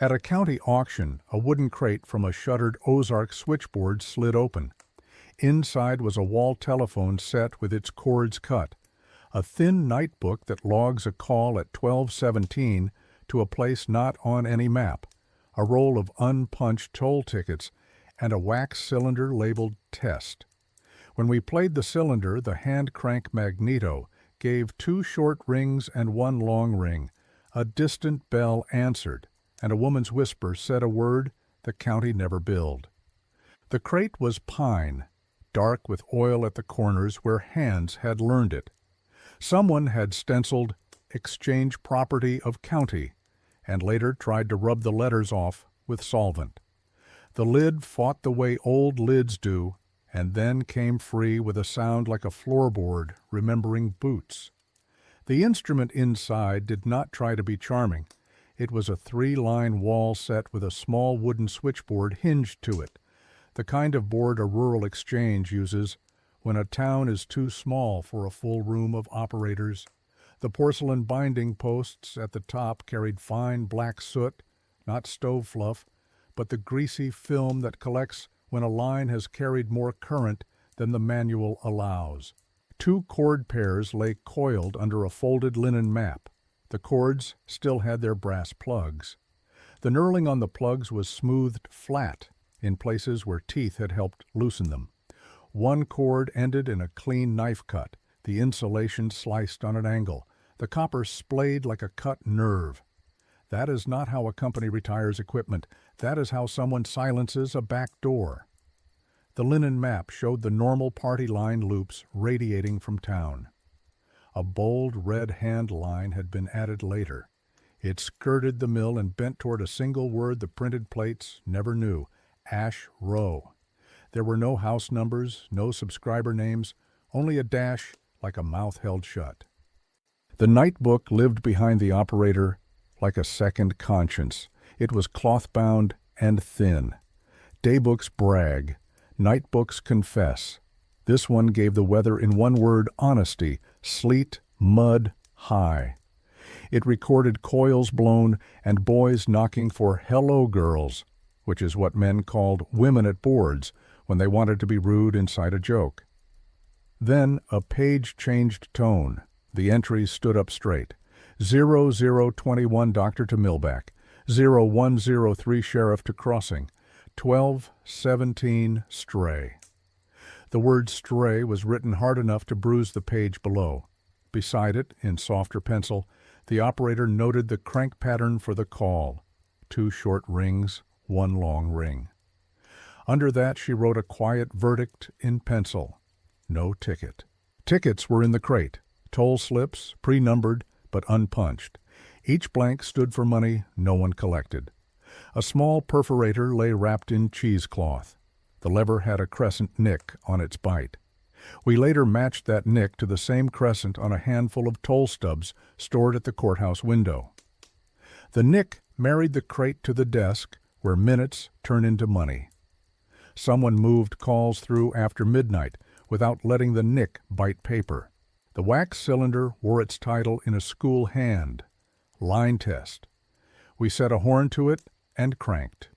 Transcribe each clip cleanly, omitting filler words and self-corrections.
At a county auction, a wooden crate from a shuttered Ozark switchboard slid open. Inside was a wall telephone set with its cords cut, a thin night book that logs a call at 12:17 to a place not on any map, a roll of unpunched toll tickets, and a wax cylinder labeled Test. When we played the cylinder, the hand-crank magneto gave 2 short rings and 1 long ring. A distant bell answered, and a woman's whisper said a word the county never billed. The crate was pine, dark with oil at the corners where hands had learned it. Someone had stenciled "Exchange Property of County," and later tried to rub the letters off with solvent. The lid fought the way old lids do, and then came free with a sound like a floorboard remembering boots. The instrument inside did not try to be charming. It was a 3-line wall set with a small wooden switchboard hinged to it, the kind of board a rural exchange uses when a town is too small for a full room of operators. The porcelain binding posts at the top carried fine black soot, not stove fluff, but the greasy film that collects when a line has carried more current than the manual allows. 2 cord pairs lay coiled under a folded linen map. The cords still had their brass plugs. The knurling on the plugs was smoothed flat in places where teeth had helped loosen them. 1 cord ended in a clean knife cut, the insulation sliced on an angle, the copper splayed like a cut nerve. That is not how a company retires equipment. That is how someone silences a back door. The linen map showed the normal party line loops radiating from town. A bold red hand line had been added later. It skirted the mill and bent toward a single word the printed plates never knew: Ash Row. There were no house numbers, no subscriber names, only a dash like a mouth held shut. The night book lived behind the operator like a second conscience. It was cloth-bound and thin. Daybooks brag. Night books confess. This one gave the weather in one word: honesty, sleet, mud, high. It recorded coils blown and boys knocking for "hello girls," which is what men called women at boards when they wanted to be rude inside a joke. Then a page changed tone. The entries stood up straight. 0021 Doctor to Millback, 0103 Sheriff to Crossing, 1217 Stray. The word "stray" was written hard enough to bruise the page below. Beside it, in softer pencil, the operator noted the crank pattern for the call: 2 short rings, 1 long ring. Under that she wrote a quiet verdict in pencil: no ticket. Tickets were in the crate, toll slips, pre-numbered but unpunched. Each blank stood for money no one collected. A small perforator lay wrapped in cheesecloth. The lever had a crescent nick on its bite. We later matched that nick to the same crescent on a handful of toll stubs stored at the courthouse window. The nick married the crate to the desk where minutes turn into money. Someone moved calls through after midnight without letting the nick bite paper. The wax cylinder wore its title in a school hand: Line Test. We set a horn to it and cranked.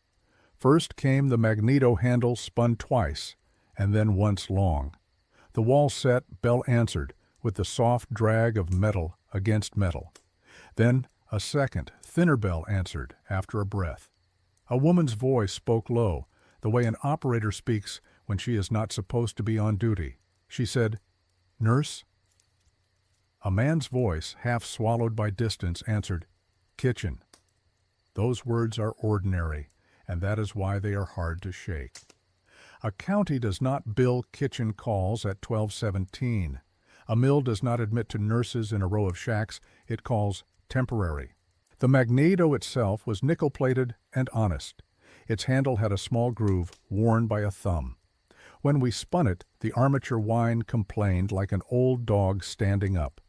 First came the magneto handle spun twice, and then once long. The wall set bell answered with the soft drag of metal against metal. Then a second, thinner bell answered after a breath. A woman's voice spoke low, the way an operator speaks when she is not supposed to be on duty. She said, "Nurse?" A man's voice, half swallowed by distance, answered, "Kitchen." Those words are ordinary, and that is why they are hard to shake. A county does not bill kitchen calls at 12:17. A mill does not admit to nurses in a row of shacks. It calls temporary. The magneto itself was nickel-plated and honest. Its handle had a small groove worn by a thumb. When we spun it, the armature whine complained like an old dog standing up.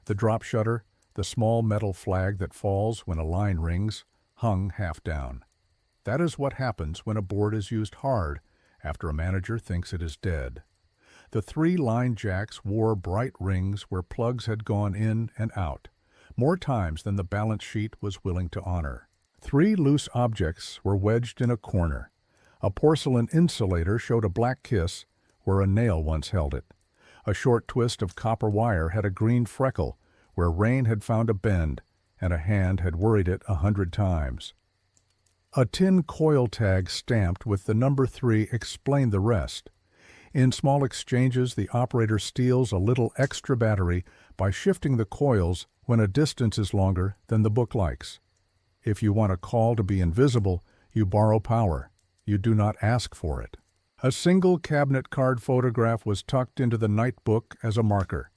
The drop shutter, the small metal flag that falls when a line rings, hung half down. That is what happens when a board is used hard after a manager thinks it is dead. The 3 line jacks wore bright rings where plugs had gone in and out, more times than the balance sheet was willing to honor. 3 loose objects were wedged in a corner. A porcelain insulator showed a black kiss where a nail once held it. A short twist of copper wire had a green freckle where rain had found a bend and a hand had worried it 100 times. A tin coil tag stamped with the number 3 explained the rest. In small exchanges, the operator steals a little extra battery by shifting the coils when a distance is longer than the book likes. If you want a call to be invisible, you borrow power. You do not ask for it. A single cabinet card photograph was tucked into the night book as a marker.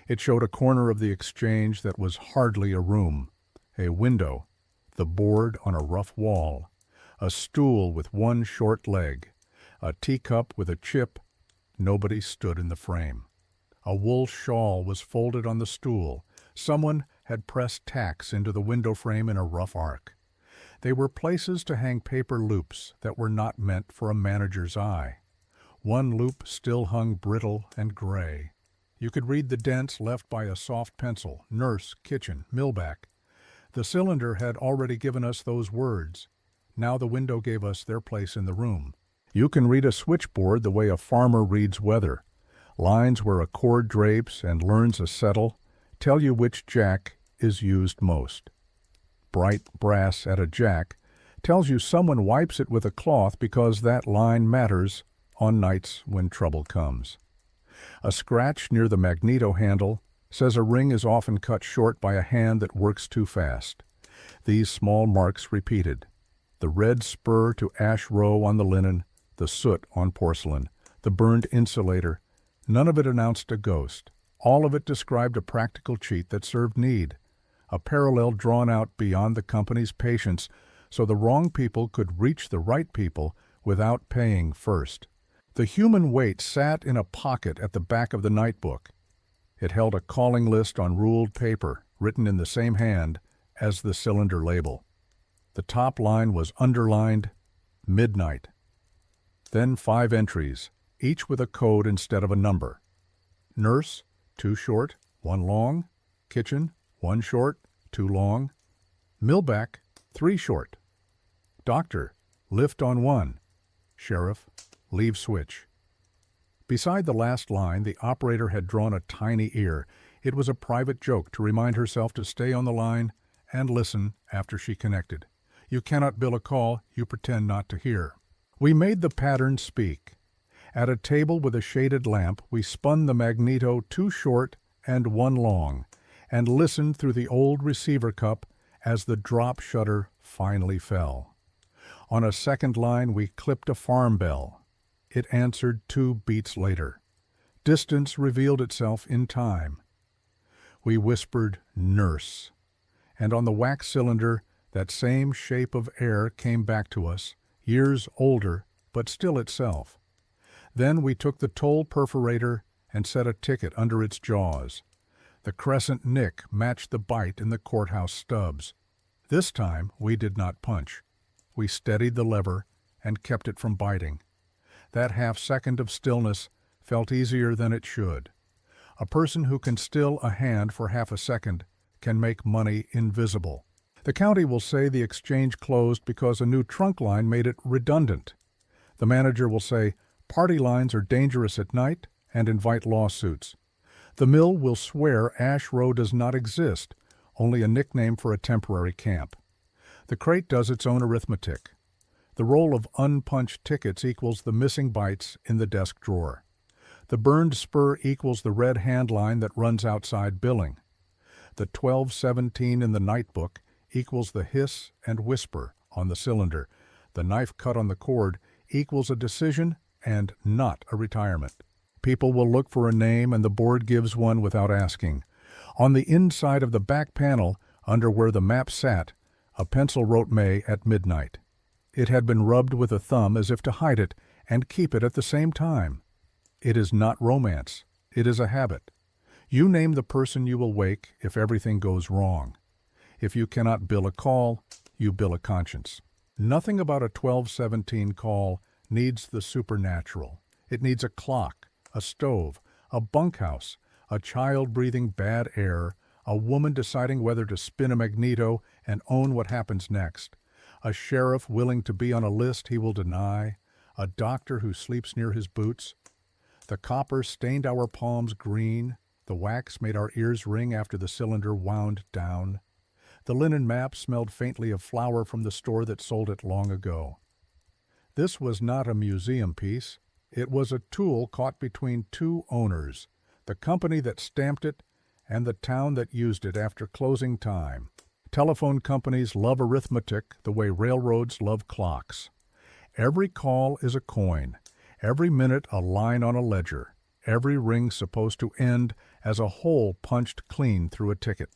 It showed a corner of the exchange that was hardly a room, a window, the board on a rough wall, a stool with one short leg, a teacup with a chip. Nobody stood in the frame. A wool shawl was folded on the stool. Someone had pressed tacks into the window frame in a rough arc. They were places to hang paper loops that were not meant for a manager's eye. One loop still hung brittle and gray. You could read the dents left by a soft pencil, nurse, kitchen, millback. The cylinder had already given us those words. Now the window gave us their place in the room. You can read a switchboard the way a farmer reads weather. Lines where a cord drapes and learns a settle tell you which jack is used most. Bright brass at a jack tells you someone wipes it with a cloth because that line matters on nights when trouble comes. A scratch near the magneto handle says a ring is often cut short by a hand that works too fast. These small marks repeated. The red spur to ash row on the linen, the soot on porcelain, the burned insulator. None of it announced a ghost. All of it described a practical cheat that served need, a parallel drawn out beyond the company's patience so the wrong people could reach the right people without paying first. The human weight sat in a pocket at the back of the nightbook. It held a calling list on ruled paper, written in the same hand as the cylinder label. The top line was underlined, midnight. Then 5 entries, each with a code instead of a number. Nurse, 2 short, 1 long. Kitchen, 1 short, 2 long. Millback, 3 short. Doctor, lift on 1. Sheriff, leave switch. Beside the last line, the operator had drawn a tiny ear. It was a private joke to remind herself to stay on the line and listen after she connected. You cannot bill a call you pretend not to hear. We made the pattern speak. At a table with a shaded lamp, we spun the magneto 2 short and 1 long, and listened through the old receiver cup as the drop shutter finally fell. On a second line, we clipped a farm bell. It answered 2 beats later. Distance revealed itself in time. We whispered, "Nurse," and on the wax cylinder, that same shape of air came back to us, years older, but still itself. Then we took the toll perforator and set a ticket under its jaws. The crescent nick matched the bite in the courthouse stubs. This time we did not punch. We steadied the lever and kept it from biting. That half-second of stillness felt easier than it should. A person who can still a hand for half a second can make money invisible. The county will say the exchange closed because a new trunk line made it redundant. The manager will say party lines are dangerous at night and invite lawsuits. The mill will swear Ash Row does not exist, only a nickname for a temporary camp. The crate does its own arithmetic. The roll of unpunched tickets equals the missing bytes in the desk drawer. The burned spur equals the red hand line that runs outside billing. The 1217 in the nightbook equals the hiss and whisper on the cylinder. The knife cut on the cord equals a decision and not a retirement. People will look for a name and the board gives one without asking. On the inside of the back panel, under where the map sat, a pencil wrote May at midnight. It had been rubbed with a thumb as if to hide it and keep it at the same time. It is not romance. It is a habit. You name the person you will wake if everything goes wrong. If you cannot bill a call, you bill a conscience. Nothing about a 1217 call needs the supernatural. It needs a clock, a stove, a bunkhouse, a child breathing bad air, a woman deciding whether to spin a magneto and own what happens next, a sheriff willing to be on a list he will deny, a doctor who sleeps near his boots. The copper stained our palms green, the wax made our ears ring after the cylinder wound down. The linen map smelled faintly of flour from the store that sold it long ago. This was not a museum piece. It was a tool caught between two owners, the company that stamped it and the town that used it after closing time. Telephone companies love arithmetic the way railroads love clocks. Every call is a coin, every minute a line on a ledger, every ring supposed to end as a hole punched clean through a ticket.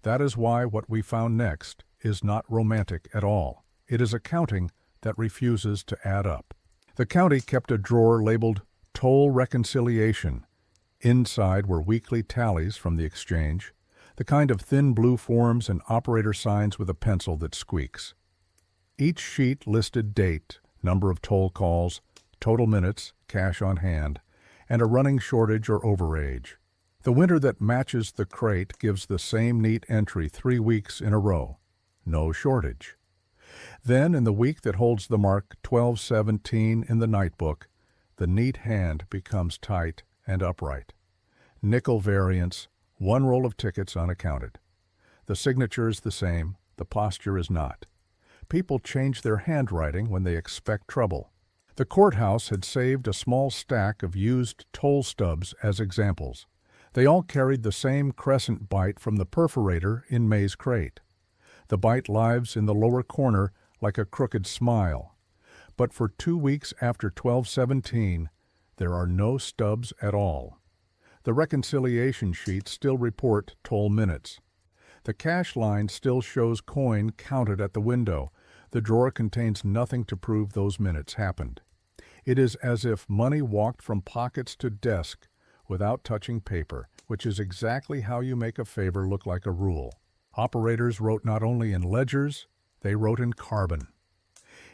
That is why what we found next is not romantic at all. It is accounting that refuses to add up. The county kept a drawer labeled Toll Reconciliation. Inside were weekly tallies from the exchange, the kind of thin blue forms and operator signs with a pencil that squeaks. Each sheet listed date, number of toll calls, total minutes, cash on hand, and a running shortage or overage. The winter that matches the crate gives the same neat entry 3 weeks in a row. No shortage. Then, in the week that holds the mark 1217 in the nightbook, the neat hand becomes tight and upright. Nickel variance, 1 roll of tickets unaccounted. The signature is the same, the posture is not. People change their handwriting when they expect trouble. The courthouse had saved a small stack of used toll stubs as examples. They all carried the same crescent bite from the perforator in May's crate. The bite lives in the lower corner like a crooked smile. But for 2 weeks after 1217, there are no stubs at all. The reconciliation sheets still report toll minutes. The cash line still shows coin counted at the window. The drawer contains nothing to prove those minutes happened. It is as if money walked from pockets to desk without touching paper, which is exactly how you make a favor look like a rule. Operators wrote not only in ledgers, they wrote in carbon.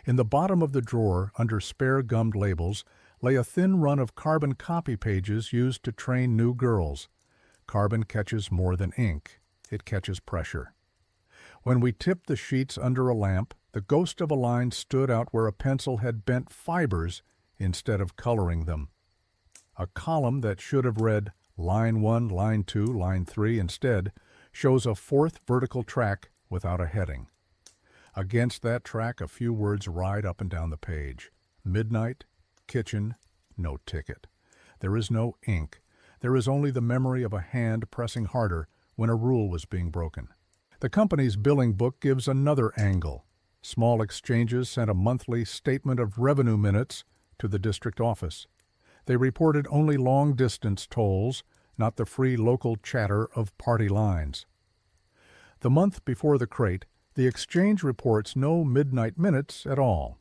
In the bottom of the drawer, under spare gummed labels, lay a thin run of carbon copy pages used to train new girls. Carbon catches more than ink. It catches pressure. When we tipped the sheets under a lamp, the ghost of a line stood out where a pencil had bent fibers instead of coloring them. A column that should have read line 1, line 2, line 3 instead shows a 4th vertical track without a heading. Against that track a few words ride up and down the page. Midnight, kitchen, no ticket. There is no ink. There is only the memory of a hand pressing harder when a rule was being broken. The company's billing book gives another angle. Small exchanges sent a monthly statement of revenue minutes to the district office. They reported only long-distance tolls, not the free local chatter of party lines. The month before the crate, the exchange reports no midnight minutes at all.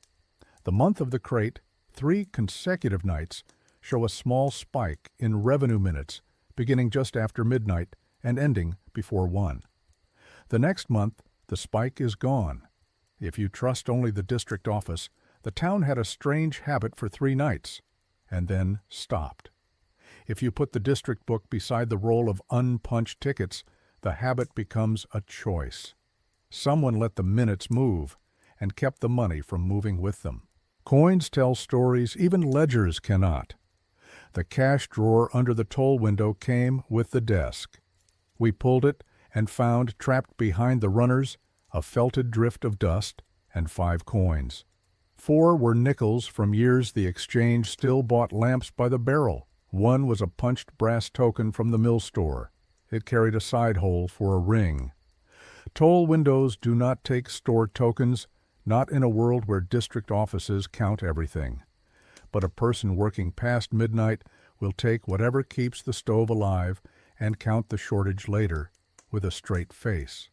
The month of the crate, 3 consecutive nights, show a small spike in revenue minutes, beginning just after midnight and ending before 1. The next month, the spike is gone. If you trust only the district office, the town had a strange habit for 3 nights, and then stopped. If you put the district book beside the roll of unpunched tickets, the habit becomes a choice. Someone let the minutes move and kept the money from moving with them. Coins tell stories even ledgers cannot. The cash drawer under the toll window came with the desk. We pulled it and found trapped behind the runners a felted drift of dust and 5 coins. 4 were nickels from years the exchange still bought lamps by the barrel. 1 was a punched brass token from the mill store. It carried a side hole for a ring. Toll windows do not take store tokens, not in a world where district offices count everything. But a person working past midnight will take whatever keeps the stove alive and count the shortage later with a straight face.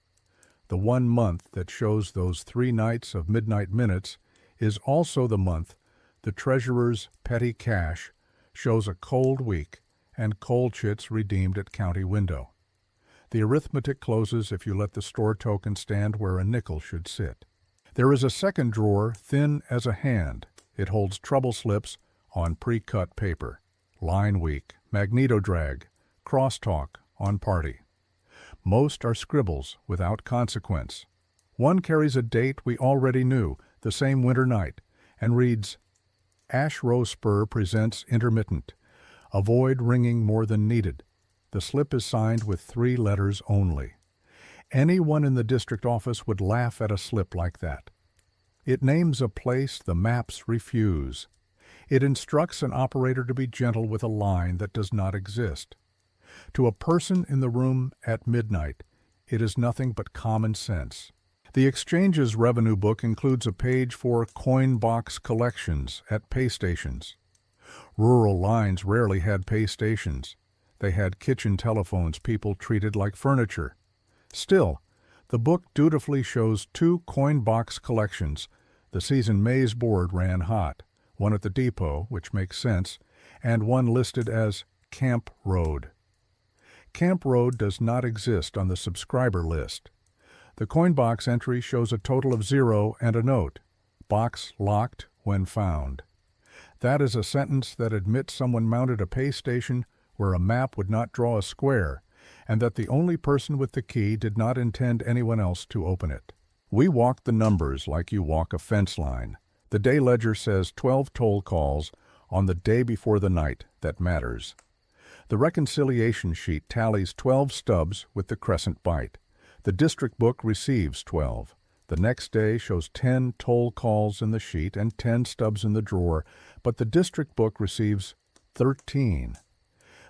The 1 month that shows those 3 nights of midnight minutes is also the month the treasurer's petty cash shows a cold week and cold chits redeemed at county window. The arithmetic closes if you let the store token stand where a nickel should sit. There is a second drawer thin as a hand. It holds trouble slips on pre-cut paper. Line week, magneto drag, crosstalk on party. Most are scribbles without consequence. One carries a date we already knew, the same winter night, and reads, Ash Row Spur presents intermittent. Avoid ringing more than needed. The slip is signed with 3 letters only. Anyone in the district office would laugh at a slip like that. It names a place the maps refuse. It instructs an operator to be gentle with a line that does not exist. To a person in the room at midnight, it is nothing but common sense. The exchange's revenue book includes a page for coin box collections at pay stations. Rural lines rarely had pay stations. They had kitchen telephones people treated like furniture. Still, the book dutifully shows 2 coin box collections. The season maize board ran hot, one at the depot, which makes sense, and one listed as Camp Road. Camp Road does not exist on the subscriber list. The coin box entry shows a total of 0 and a note, box locked when found. That is a sentence that admits someone mounted a pay station where a map would not draw a square, and that the only person with the key did not intend anyone else to open it. We walked the numbers like you walk a fence line. The day ledger says 12 toll calls on the day before the night that matters. The reconciliation sheet tallies 12 stubs with the crescent bite. The district book receives 12. The next day shows 10 toll calls in the sheet and 10 stubs in the drawer, but the district book receives 13.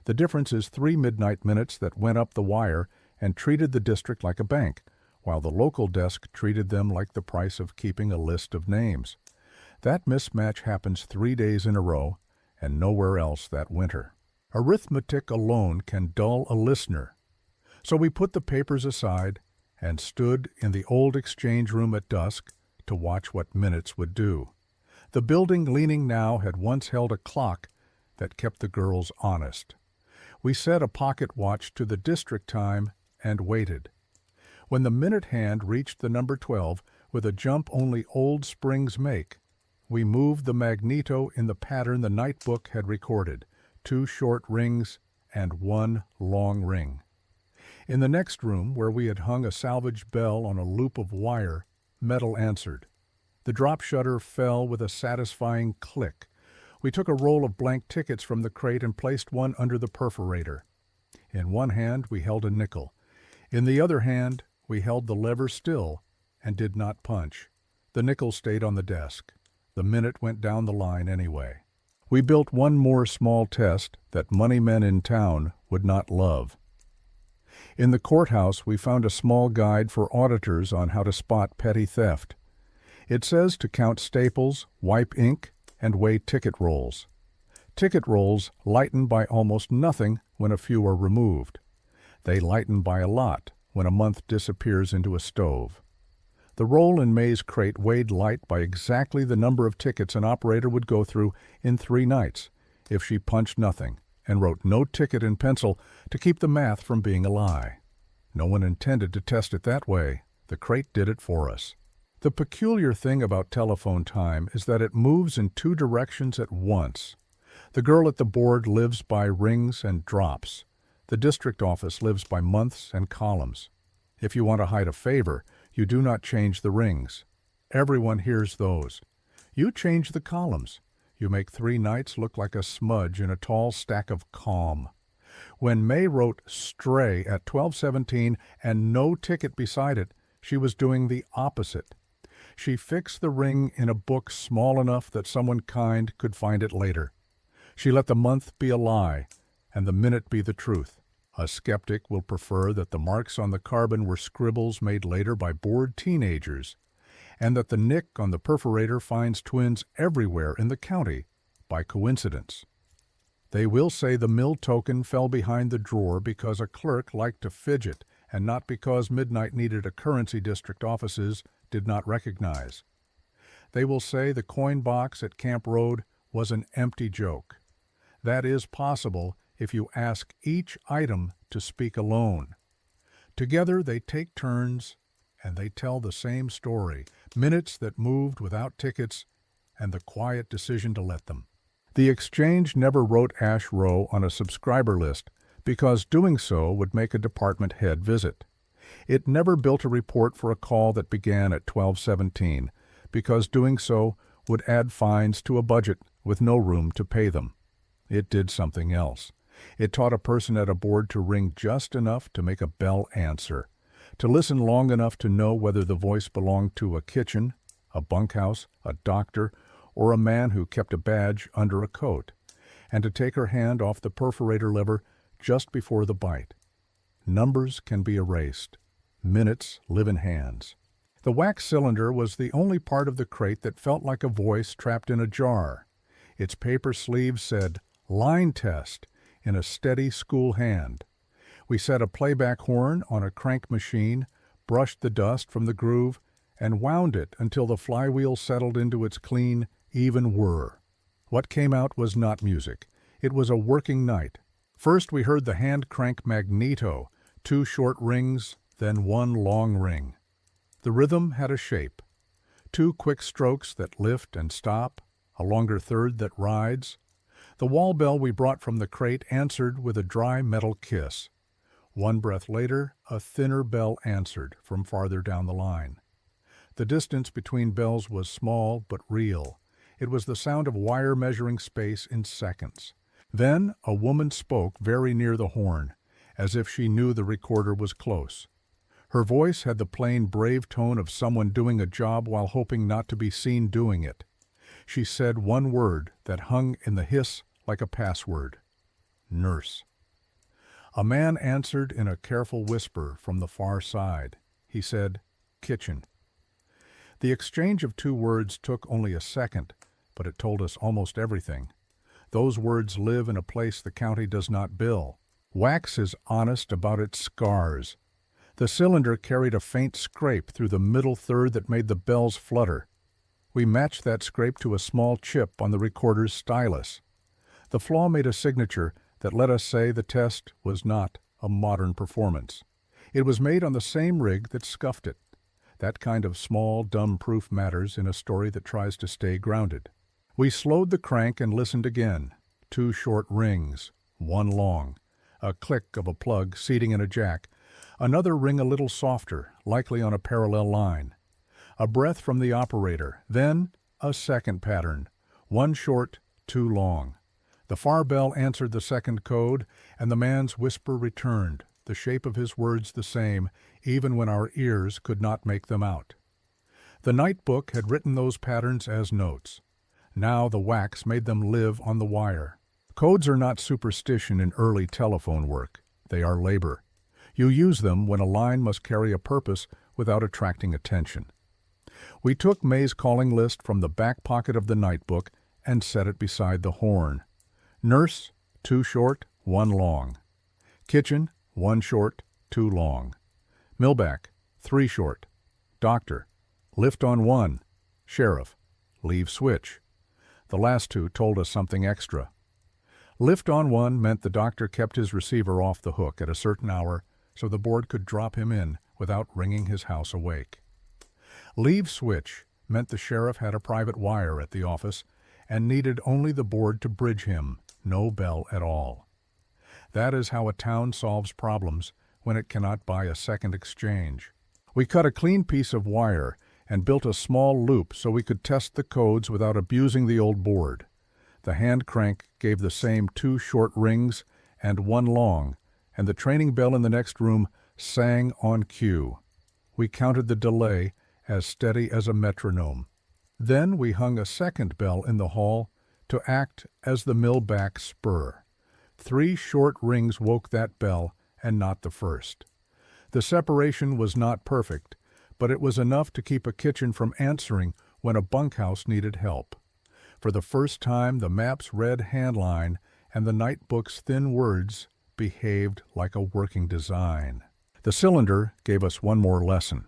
The difference is 3 midnight minutes that went up the wire and treated the district like a bank, while the local desk treated them like the price of keeping a list of names. That mismatch happens 3 days in a row and nowhere else that winter. Arithmetic alone can dull a listener. So we put the papers aside and stood in the old exchange room at dusk to watch what minutes would do. The building leaning now had once held a clock that kept the girls honest. We set a pocket watch to the district time and waited. When the minute hand reached the number 12 with a jump only old springs make, we moved the magneto in the pattern the night book had recorded, 2 short rings and 1 long ring. In the next room, where we had hung a salvage bell on a loop of wire, metal answered. The drop shutter fell with a satisfying click. We took a roll of blank tickets from the crate and placed one under the perforator. In one hand we held a nickel. In the other hand we held the lever still and did not punch. The nickel stayed on the desk. The minute went down the line anyway. We built one more small test that money men in town would not love. In the courthouse we found a small guide for auditors on how to spot petty theft. It says to count staples, wipe ink, and weigh ticket rolls. Ticket rolls lighten by almost nothing when a few are removed. They lighten by a lot when a month disappears into a stove. The roll in May's crate weighed light by exactly the number of tickets an operator would go through in 3 nights if she punched nothing and wrote no ticket in pencil to keep the math from being a lie. No one intended to test it that way. The crate did it for us. The peculiar thing about telephone time is that it moves in 2 directions at once. The girl at the board lives by rings and drops. The district office lives by months and columns. If you want to hide a favor, you do not change the rings. Everyone hears those. You change the columns. You make 3 nights look like a smudge in a tall stack of calm. When May wrote "stray" at 12:17 and no ticket beside it, she was doing the opposite. She fixed the ring in a book small enough that someone kind could find it later. She let the month be a lie and the minute be the truth. A skeptic will prefer that the marks on the carbon were scribbles made later by bored teenagers, and that the nick on the perforator finds twins everywhere in the county by coincidence. They will say the mill token fell behind the drawer because a clerk liked to fidget and not because midnight needed a currency district offices did not recognize. They will say the coin box at Camp Road was an empty joke. That is possible if you ask each item to speak alone. Together they take turns and they tell the same story, minutes that moved without tickets and the quiet decision to let them. The exchange never wrote Ash Row on a subscriber list because doing so would make a department head visit. It never built a report for a call that began at 12:17, because doing so would add fines to a budget with no room to pay them. It did something else. It taught a person at a board to ring just enough to make a bell answer, to listen long enough to know whether the voice belonged to a kitchen, a bunkhouse, a doctor, or a man who kept a badge under a coat, and to take her hand off the perforator lever just before the bite. Numbers can be erased. Minutes live in hands. The wax cylinder was the only part of the crate that felt like a voice trapped in a jar. Its paper sleeve said, "Line test," in a steady school hand. We set a playback horn on a crank machine, brushed the dust from the groove, and wound it until the flywheel settled into its clean, even whir. What came out was not music. It was a working night. First we heard the hand crank magneto, 2 short rings, then 1 long ring. The rhythm had a shape. 2 quick strokes that lift and stop, a longer third that rides. The wall bell we brought from the crate answered with a dry metal kiss. 1 breath later, a thinner bell answered from farther down the line. The distance between bells was small but real. It was the sound of wire measuring space in seconds. Then a woman spoke very near the horn, as if she knew the recorder was close. Her voice had the plain, brave tone of someone doing a job while hoping not to be seen doing it. She said 1 word that hung in the hiss like a password: "Nurse." A man answered in a careful whisper from the far side. He said, "Kitchen." The exchange of 2 words took only a second, but it told us almost everything. Those words live in a place the county does not bill. Wax is honest about its scars. The cylinder carried a faint scrape through the middle third that made the bells flutter. We matched that scrape to a small chip on the recorder's stylus. The flaw made a signature that let us say the test was not a modern performance. It was made on the same rig that scuffed it. That kind of small, dumb proof matters in a story that tries to stay grounded. We slowed the crank and listened again. 2 short rings, 1 long, a click of a plug seating in a jack, another ring a little softer, likely on a parallel line. A breath from the operator, then a second pattern, 1 short, 2 long. The far bell answered the second code, and the man's whisper returned, the shape of his words the same, even when our ears could not make them out. The night book had written those patterns as notes. Now the wax made them live on the wire. Codes are not superstition in early telephone work. They are labor. You use them when a line must carry a purpose without attracting attention. We took May's calling list from the back pocket of the night book and set it beside the horn. Nurse, 2 short, 1 long. Kitchen, 1 short, 2 long. Millback, 3 short. Doctor, lift on 1. Sheriff, leave switch. The last 2 told us something extra. Lift on 1 meant the doctor kept his receiver off the hook at a certain hour so the board could drop him in without ringing his house awake. Leave switch meant the sheriff had a private wire at the office and needed only the board to bridge him, no bell at all. That is how a town solves problems when it cannot buy a second exchange. We cut a clean piece of wire and built a small loop so we could test the codes without abusing the old board. The hand crank gave the same 2 short rings and 1 long, and the training bell in the next room sang on cue. We counted the delay as steady as a metronome. Then we hung a second bell in the hall to act as the millback spur. 3 short rings woke that bell and not the first. The separation was not perfect, but it was enough to keep a kitchen from answering when a bunkhouse needed help. For the first time, the map's red handline and the night book's thin words behaved like a working design. The cylinder gave us one more lesson.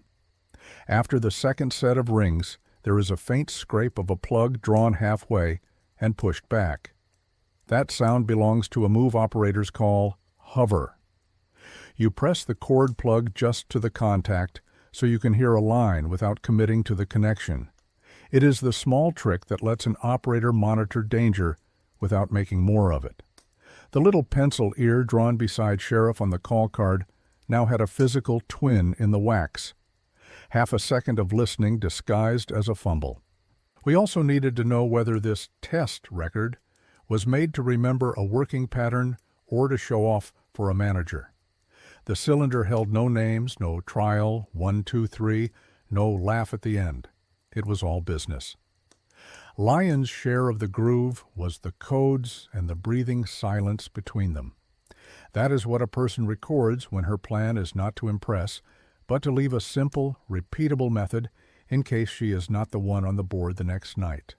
After the second set of rings, there is a faint scrape of a plug drawn halfway and pushed back. That sound belongs to a move operator's call, hover. You press the cord plug just to the contact so you can hear a line without committing to the connection. It is the small trick that lets an operator monitor danger without making more of it. The little pencil ear drawn beside sheriff on the call card now had a physical twin in the wax. Half a second of listening disguised as a fumble. We also needed to know whether this test record was made to remember a working pattern or to show off for a manager. The cylinder held no names, no trial, 1, 2, 3, no laugh at the end. It was all business. Lion's share of the groove was the codes and the breathing silence between them. That is what a person records when her plan is not to impress, but to leave a simple, repeatable method in case she is not the one on the board the next night.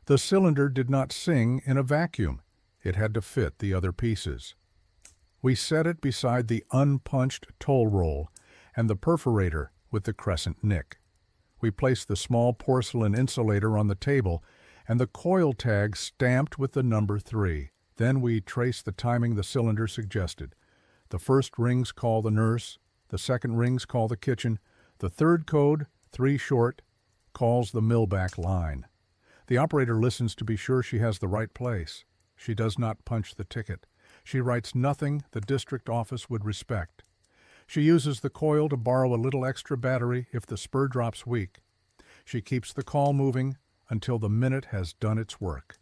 The cylinder did not sing in a vacuum. It had to fit the other pieces. We set it beside the unpunched toll roll and the perforator with the crescent nick. We placed the small porcelain insulator on the table and the coil tag stamped with the number 3. Then we traced the timing the cylinder suggested. The first rings call the nurse, the second rings call the kitchen, the third code, 3 short, calls the millback line. The operator listens to be sure she has the right place. She does not punch the ticket. She writes nothing the district office would respect. She uses the coil to borrow a little extra battery if the spur drops weak. She keeps the call moving until the minute has done its work.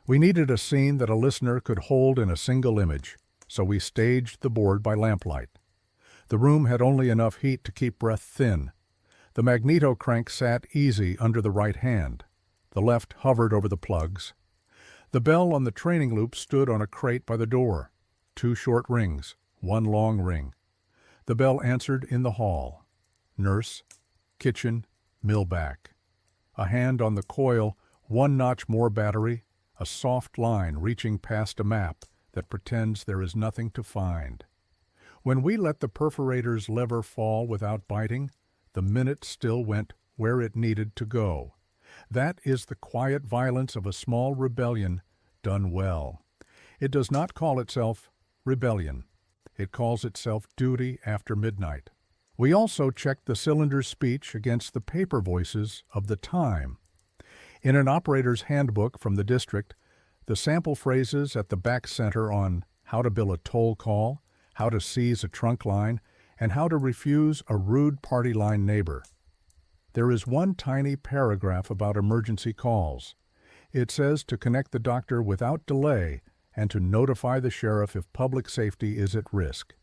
We needed a scene that a listener could hold in a single image, so we staged the board by lamplight. The room had only enough heat to keep breath thin. The magneto crank sat easy under the right hand. The left hovered over the plugs. The bell on the training loop stood on a crate by the door. 2 short rings, 1 long ring. The bell answered in the hall. Nurse, kitchen, millback. A hand on the coil, 1 notch more battery, a soft line reaching past a map that pretends there is nothing to find. When we let the perforator's lever fall without biting, the minute still went where it needed to go. That is the quiet violence of a small rebellion done well. It does not call itself rebellion. It calls itself duty after midnight. We also checked the cylinder's speech against the paper voices of the time. In an operator's handbook from the district, the sample phrases at the back center on how to bill a toll call, how to seize a trunk line, and how to refuse a rude party line neighbor. There is one tiny paragraph about emergency calls. It says to connect the doctor without delay and to notify the sheriff if public safety is at risk.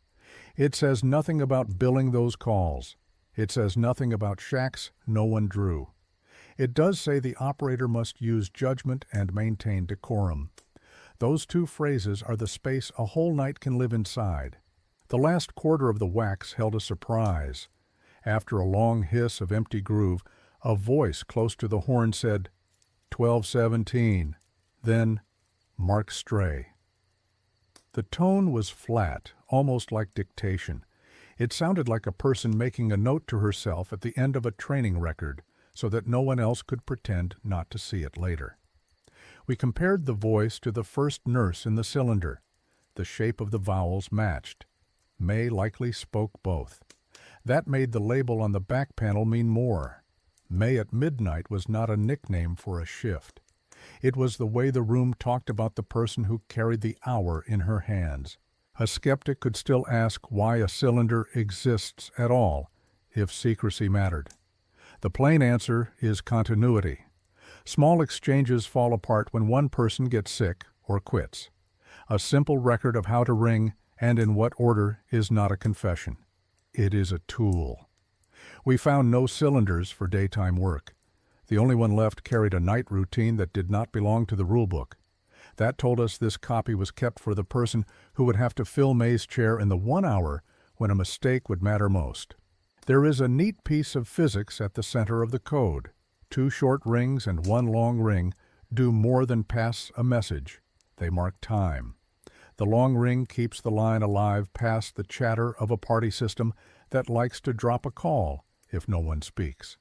It says nothing about billing those calls. It says nothing about shacks no one drew. It does say the operator must use judgment and maintain decorum. Those 2 phrases are the space a whole night can live inside. The last quarter of the wax held a surprise. After a long hiss of empty groove, a voice close to the horn said, 1217, then Mark Stray. The tone was flat, almost like dictation. It sounded like a person making a note to herself at the end of a training record, so that no one else could pretend not to see it later. We compared the voice to the first nurse in the cylinder. The shape of the vowels matched. May likely spoke both. That made the label on the back panel mean more. May at midnight was not a nickname for a shift. It was the way the room talked about the person who carried the hour in her hands. A skeptic could still ask why a cylinder exists at all, if secrecy mattered. The plain answer is continuity. Small exchanges fall apart when one person gets sick or quits. A simple record of how to ring and in what order is not a confession. It is a tool. We found no cylinders for daytime work. The only one left carried a night routine that did not belong to the rulebook. That told us this copy was kept for the person who would have to fill May's chair in the 1 hour when a mistake would matter most. There is a neat piece of physics at the center of the code. 2 short rings and 1 long ring do more than pass a message. They mark time. The long ring keeps the line alive past the chatter of a party system that likes to drop a call if no one speaks.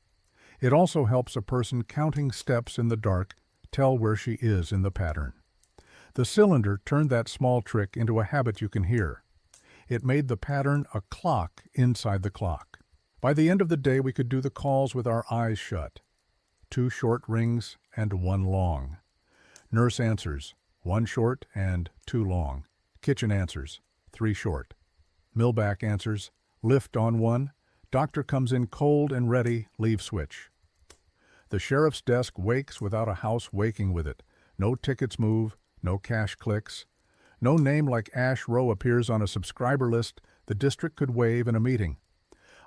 It also helps a person counting steps in the dark tell where she is in the pattern. The cylinder turned that small trick into a habit you can hear. It made the pattern a clock inside the clock. By the end of the day, we could do the calls with our eyes shut. 2 short rings and 1 long. Nurse answers, 1 short and 2 long. Kitchen answers, 3 short. Millback answers, Lift on one. Doctor comes in cold and ready, leave switch. The sheriff's desk wakes without a house waking with it. No tickets move, no cash clicks. No name like Ash Row appears on a subscriber list the district could waive in a meeting.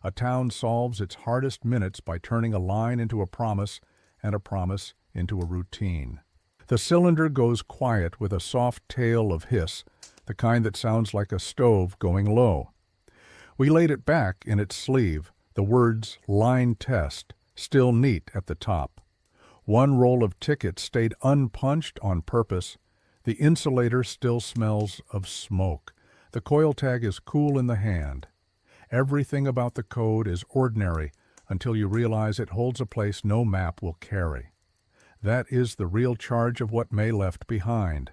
A town solves its hardest minutes by turning a line into a promise and a promise into a routine. The cylinder goes quiet with a soft tail of hiss, the kind that sounds like a stove going low. We laid it back in its sleeve, the words "Line Test" still neat at the top. One roll of tickets stayed unpunched on purpose. The insulator still smells of smoke. The coil tag is cool in the hand. Everything about the code is ordinary until you realize it holds a place no map will carry. That is the real charge of what May left behind.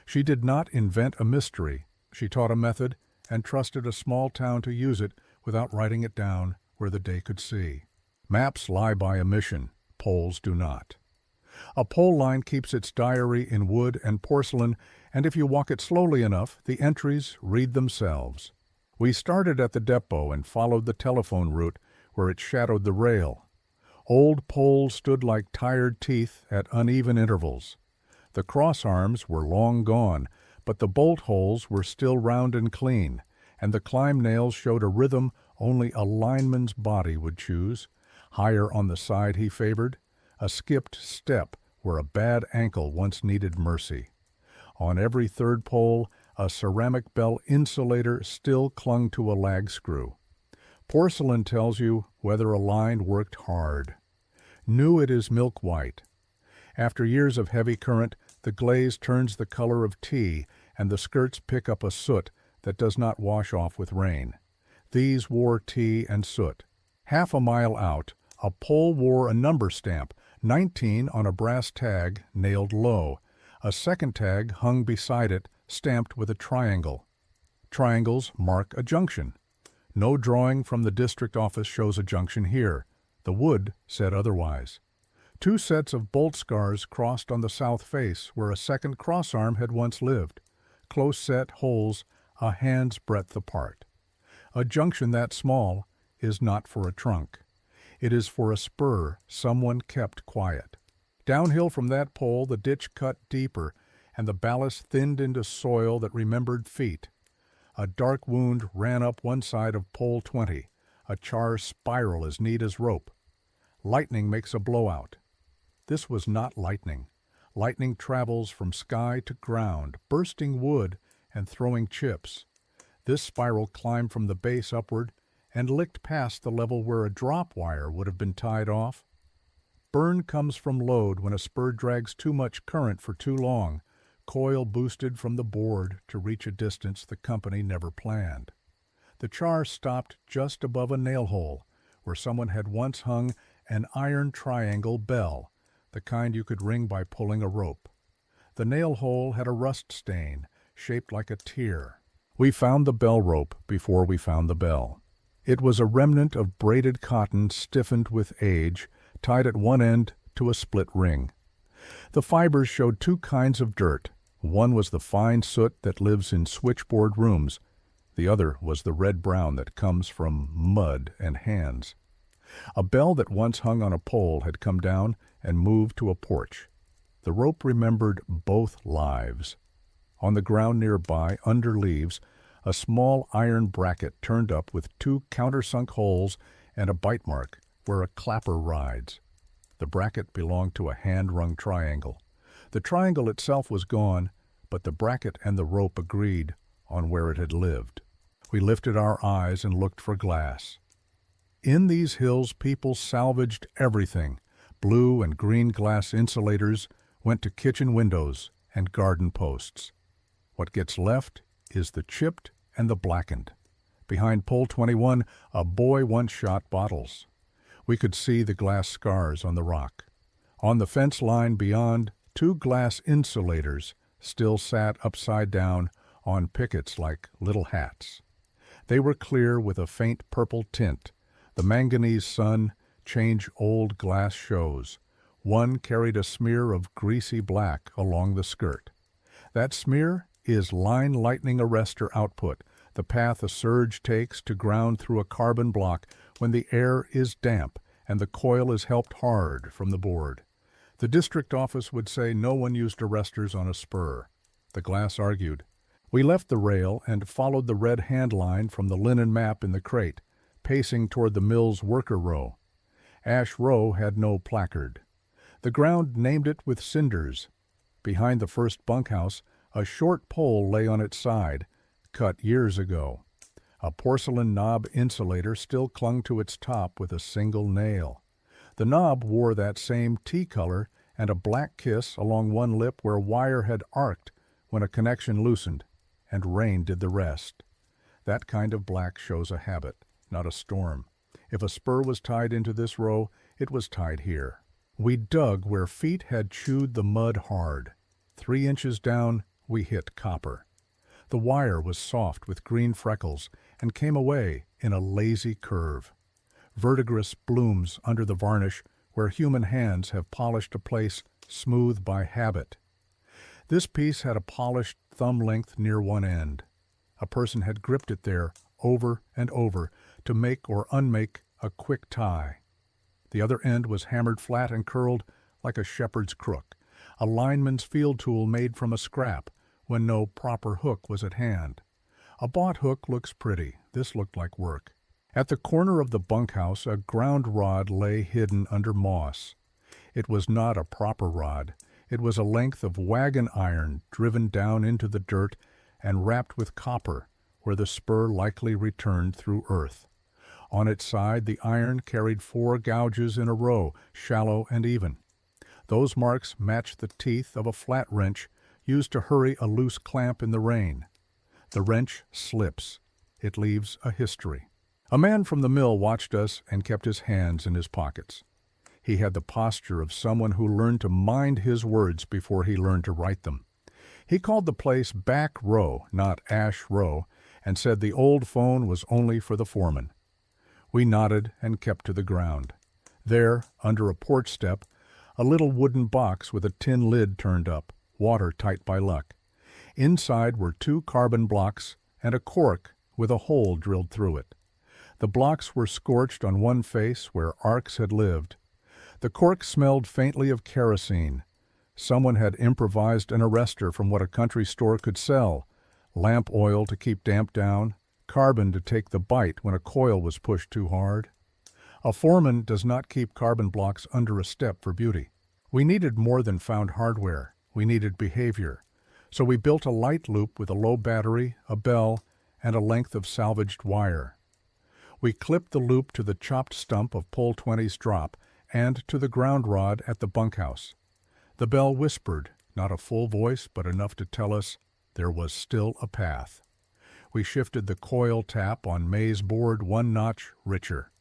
She did not invent a mystery. She taught a method and trusted a small town to use it without writing it down where the day could see. Maps lie by omission. Poles do not. A pole line keeps its diary in wood and porcelain, and if you walk it slowly enough, the entries read themselves. We started at the depot and followed the telephone route where it shadowed the rail. Old poles stood like tired teeth at uneven intervals. The cross arms were long gone, but the bolt holes were still round and clean, and the climb nails showed a rhythm only a lineman's body would choose. Higher on the side he favored, a skipped step where a bad ankle once needed mercy. On every third pole, a ceramic bell insulator still clung to a lag screw. Porcelain tells you whether a line worked hard. New it is milk white. After years of heavy current, the glaze turns the color of tea, and the skirts pick up a soot that does not wash off with rain. These wore tea and soot. Half a mile out, a pole wore a number stamp, 19 on a brass tag nailed low. A second tag hung beside it, stamped with a triangle. Triangles mark a junction. No drawing from the district office shows a junction here. The wood said otherwise. 2 sets of bolt scars crossed on the south face where a second crossarm had once lived. Close set holes a hand's breadth apart. A junction that small is not for a trunk. It is for a spur someone kept quiet. Downhill from that pole the ditch cut deeper, and the ballast thinned into soil that remembered feet. A dark wound ran up one side of pole 20, a char spiral as neat as rope. Lightning makes a blowout. This was not lightning. Lightning travels from sky to ground, bursting wood and throwing chips. This spiral climbed from the base upward and licked past the level where a drop wire would have been tied off. Burn comes from load when a spur drags too much current for too long, coil boosted from the board to reach a distance the company never planned. The char stopped just above a nail hole where someone had once hung an iron triangle bell, the kind you could ring by pulling a rope. The nail hole had a rust stain, shaped like a tear. We found the bell rope before we found the bell. It was a remnant of braided cotton stiffened with age, tied at one end to a split ring. The fibers showed 2 kinds of dirt. One was the fine soot that lives in switchboard rooms. The other was the red-brown that comes from mud and hands. A bell that once hung on a pole had come down and moved to a porch. The rope remembered both lives. On the ground nearby, under leaves, a small iron bracket turned up with 2 countersunk holes and a bite mark where a clapper rides. The bracket belonged to a hand-wrung triangle. The triangle itself was gone, but the bracket and the rope agreed on where it had lived. We lifted our eyes and looked for glass. In these hills people salvaged everything. Blue and green glass insulators went to kitchen windows and garden posts. What gets left is the chipped and the blackened. Behind pole 21, a boy once shot bottles. We could see the glass scars on the rock. On the fence line beyond, 2 glass insulators still sat upside down on pickets like little hats. They were clear with a faint purple tint. The manganese sun changed old glass shows. One carried a smear of greasy black along the skirt. That smear is line lightning arrestor output, the path a surge takes to ground through a carbon block when the air is damp and the coil is helped hard from the board. The district office would say no one used arresters on a spur. The glass argued. We left the rail and followed the red hand line from the linen map in the crate, pacing toward the mill's worker row. Ash Row had no placard. The ground named it with cinders. Behind the first bunkhouse, a short pole lay on its side, cut years ago. A porcelain knob insulator still clung to its top with a single nail. The knob wore that same tea color and a black kiss along one lip where wire had arced when a connection loosened, and rain did the rest. That kind of black shows a habit, not a storm. If a spur was tied into this row, it was tied here. We dug where feet had chewed the mud hard. 3 inches down, we hit copper. The wire was soft with green freckles and came away in a lazy curve. Verdigris blooms under the varnish where human hands have polished a place smooth by habit. This piece had a polished thumb length near one end. A person had gripped it there over and over to make or unmake a quick tie. The other end was hammered flat and curled like a shepherd's crook, a lineman's field tool made from a scrap when no proper hook was at hand. A bought hook looks pretty. This looked like work. At the corner of the bunkhouse, a ground rod lay hidden under moss. It was not a proper rod. It was a length of wagon iron driven down into the dirt and wrapped with copper, where the spur likely returned through earth. On its side, the iron carried 4 gouges in a row, shallow and even. Those marks matched the teeth of a flat wrench used to hurry a loose clamp in the rain. The wrench slips. It leaves a history. A man from the mill watched us and kept his hands in his pockets. He had the posture of someone who learned to mind his words before he learned to write them. He called the place Back Row, not Ash Row, and said the old phone was only for the foreman. We nodded and kept to the ground. There, under a porch step, a little wooden box with a tin lid turned up, watertight by luck. Inside were 2 carbon blocks and a cork with a hole drilled through it. The blocks were scorched on one face where arcs had lived. The cork smelled faintly of kerosene. Someone had improvised an arrestor from what a country store could sell: lamp oil to keep damp down, carbon to take the bite when a coil was pushed too hard. A foreman does not keep carbon blocks under a step for beauty. We needed more than found hardware. We needed behavior. So we built a light loop with a low battery, a bell, and a length of salvaged wire. We clipped the loop to the chopped stump of pole 20's drop and to the ground rod at the bunkhouse. The bell whispered, not a full voice, but enough to tell us there was still a path. We shifted the coil tap on May's board 1 notch richer.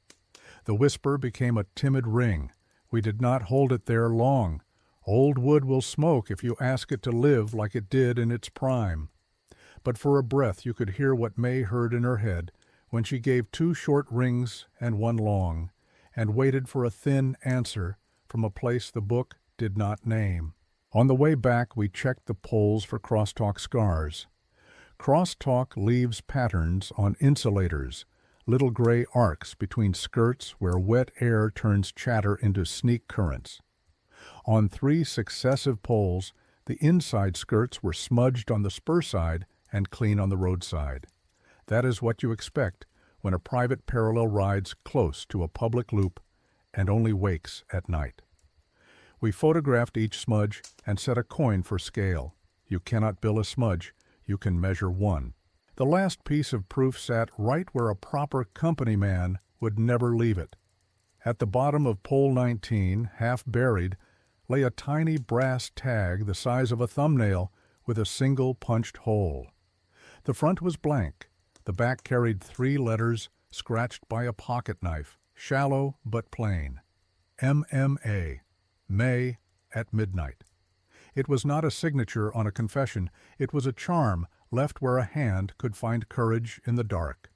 The whisper became a timid ring. We did not hold it there long. Old wood will smoke if you ask it to live like it did in its prime. But for a breath you could hear what May heard in her head when she gave 2 short rings and 1 long, and waited for a thin answer from a place the book did not name. On the way back we checked the poles for crosstalk scars. Crosstalk leaves patterns on insulators, little gray arcs between skirts where wet air turns chatter into sneak currents. On 3 successive poles, the inside skirts were smudged on the spur side and clean on the roadside. That is what you expect when a private parallel rides close to a public loop and only wakes at night. We photographed each smudge and set a coin for scale. You cannot bill a smudge, you can measure one. The last piece of proof sat right where a proper company man would never leave it. At the bottom of pole 19, half buried, lay a tiny brass tag the size of a thumbnail with a single punched hole. The front was blank. The back carried 3 letters scratched by a pocket knife, shallow but plain. MMA, May at midnight. It was not a signature on a confession. It was a charm left where a hand could find courage in the dark.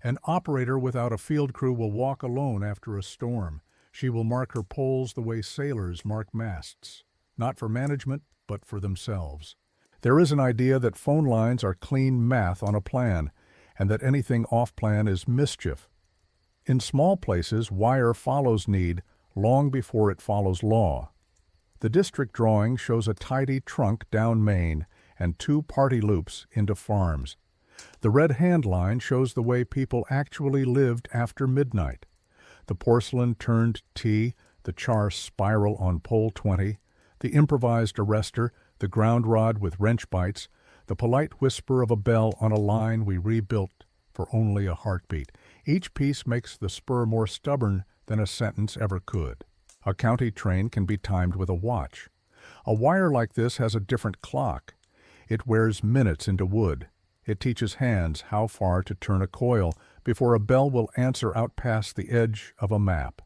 An operator without a field crew will walk alone after a storm. She will mark her poles the way sailors mark masts, not for management, but for themselves. There is an idea that phone lines are clean math on a plan, and that anything off-plan is mischief. In small places, wire follows need long before it follows law. The district drawing shows a tidy trunk down Main and 2 party loops into farms. The red hand line shows the way people actually lived after midnight. The porcelain turned T, the char spiral on pole 20, the improvised arrestor, the ground rod with wrench bites, the polite whisper of a bell on a line we rebuilt for only a heartbeat. Each piece makes the spur more stubborn than a sentence ever could. A county train can be timed with a watch. A wire like this has a different clock. It wears minutes into wood. It teaches hands how far to turn a coil before a bell will answer out past the edge of a map.